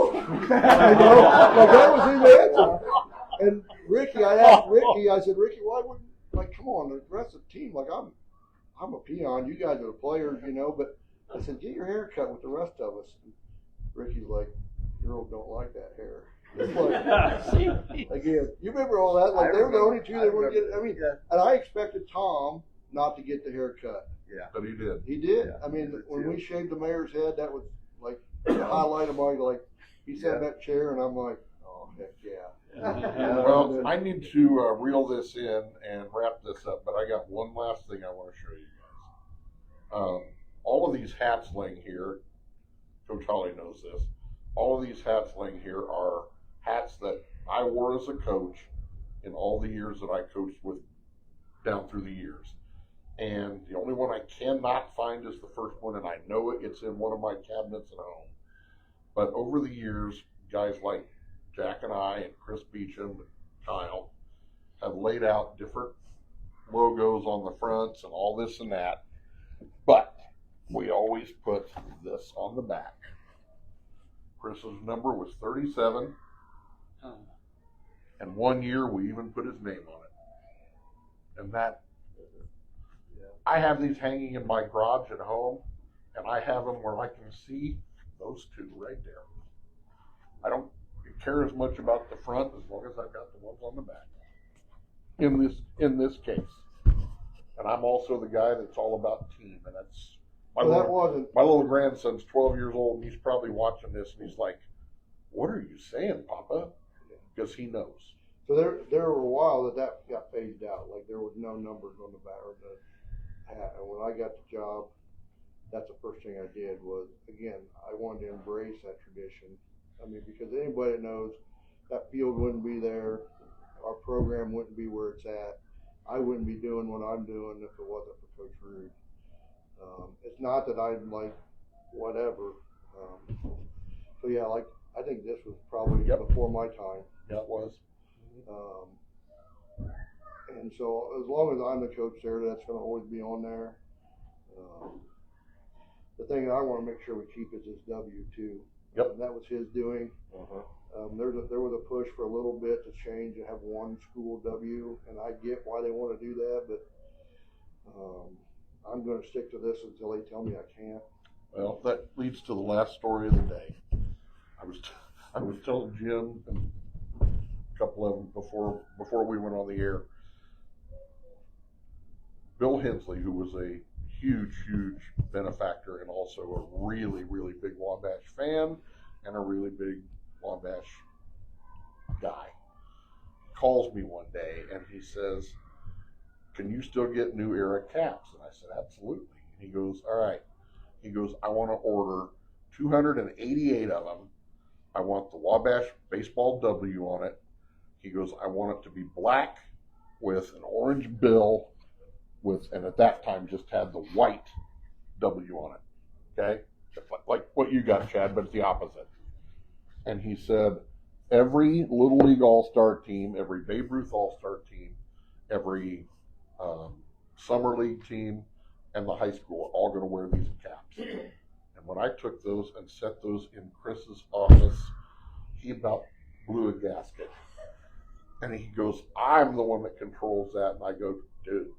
that was his answer. And Ricky, I asked Ricky, I said, Ricky, why wouldn't, come on, the rest of the team, I'm a peon, you guys are the players, but I said, get your hair cut with the rest of us. And Ricky's like, girls don't like that hair. Again, you remember all that? They were the only two that wouldn't get it. And I expected Tom not to get the haircut. Yeah. But he did. He did. Yeah, when we shaved the mayor's head, that was the highlight of my, he sat in that chair, and I'm like, oh, heck yeah. Well, I need to reel this in and wrap this up, but I got one last thing I want to show you guys. All of these hats laying here, Coach Holley knows this, all of these hats laying here are hats that I wore as a coach in all the years that I coached with down through the years. And the only one I cannot find is the first one, and I know it's in one of my cabinets at home. But over the years, guys like Jack and I and Chris Beecham and Kyle have laid out different logos on the fronts and all this and that. But we always put this on the back. Chris's number was 37. And one year we even put his name on it. And I have these hanging in my garage at home, and I have them where I can see those two right there. I don't care as much about the front as long as I've got the ones on the back. In this case. And I'm also the guy that's all about team, and that's my little grandson's 12 years old, and he's probably watching this, and he's like, what are you saying, Papa? Because he knows. So there were a while that got phased out. There was no numbers on the back or the hat. And when I got the job, that's the first thing I did was, again, I wanted to embrace that tradition. Because anybody that knows that field wouldn't be there, our program wouldn't be where it's at. I wouldn't be doing what I'm doing if it wasn't for Coach Rood. It's not that I'm whatever. So yeah, I think this was probably before my time. Yeah, it was. And so as long as I'm the coach there, that's going to always be on there. The thing I want to make sure we keep is this W too. Yep. That was his doing. There was a push for a little bit to change and have one school W, and I get why they want to do that, but I'm going to stick to this until they tell me I can't. Well, that leads to the last story of the day. I was telling Jim and a couple of them before we went on the air. Bill Hensley, who was a huge benefactor and also a really big Wabash fan and a really big Wabash guy, calls me one day and he says, "Can you still get New Era caps?" And I said, "Absolutely." And he goes, "All right." He goes, "I want to order 288 of them. I want the Wabash Baseball W on it." He goes, "I want it to be black with an orange bill and at that time just had the white W on it." Okay? Just like what you got, Chad, but it's the opposite. And he said, every Little League All-Star team, every Babe Ruth All-Star team, every Summer League team, and the high school are all going to wear these caps. And when I took those and set those in Chris's office, he about blew a gasket. And he goes, "I'm the one that controls that." And I go, "Dude,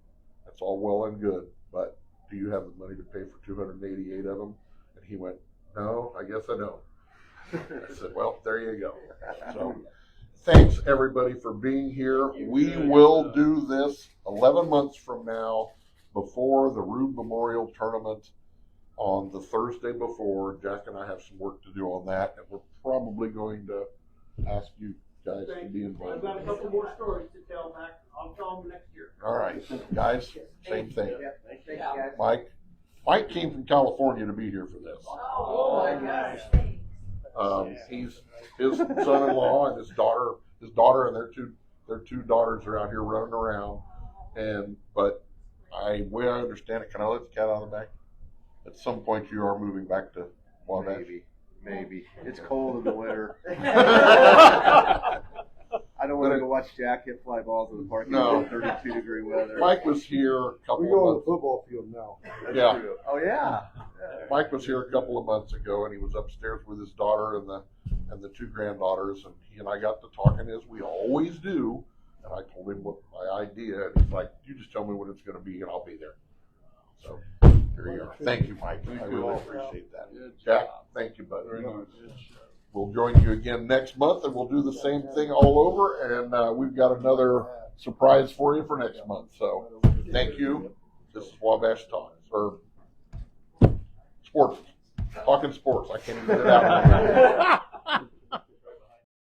that's all well and good, but do you have the money to pay for 288 of them?" And he went, "No, I guess I don't." I said, "Well, there you go." So thanks everybody for being here. We will do this 11 months from now before the Rood Memorial Tournament on the Thursday before. Jack and I have some work to do on that, and we're probably going to ask you guys to be involved. I've got a couple more stories to tell back. I'll tell them next year. All right, guys, same thing. Thank you, guys. Mike came from California to be here for this. Oh my gosh. He's his son-in-law and his daughter and their two daughters are out here running around. But the way I understand it, can I let the cat out of the bag? At some point, you are moving back to Wabash. Maybe. It's cold in the winter. I don't want to go watch Jack hit fly balls in the parking lot in 32-degree weather. Mike was here a couple We go on of the months. football field now. Yeah. True. Oh yeah. Mike was here a couple of months ago, and he was upstairs with his daughter and the two granddaughters, and he and I got to talking as we always do. And I told him what my idea, and he's like, "You just tell me when it's going to be, and I'll be there." So here you are. Thank you, Mike. I really appreciate that. Jack, thank you, buddy. Very nice. We'll join you again next month, and we'll do the same thing all over. And we've got another surprise for you for next month. So thank you. This is Wabash Talk, or Sports. Talkin Sports. I can't even get it out.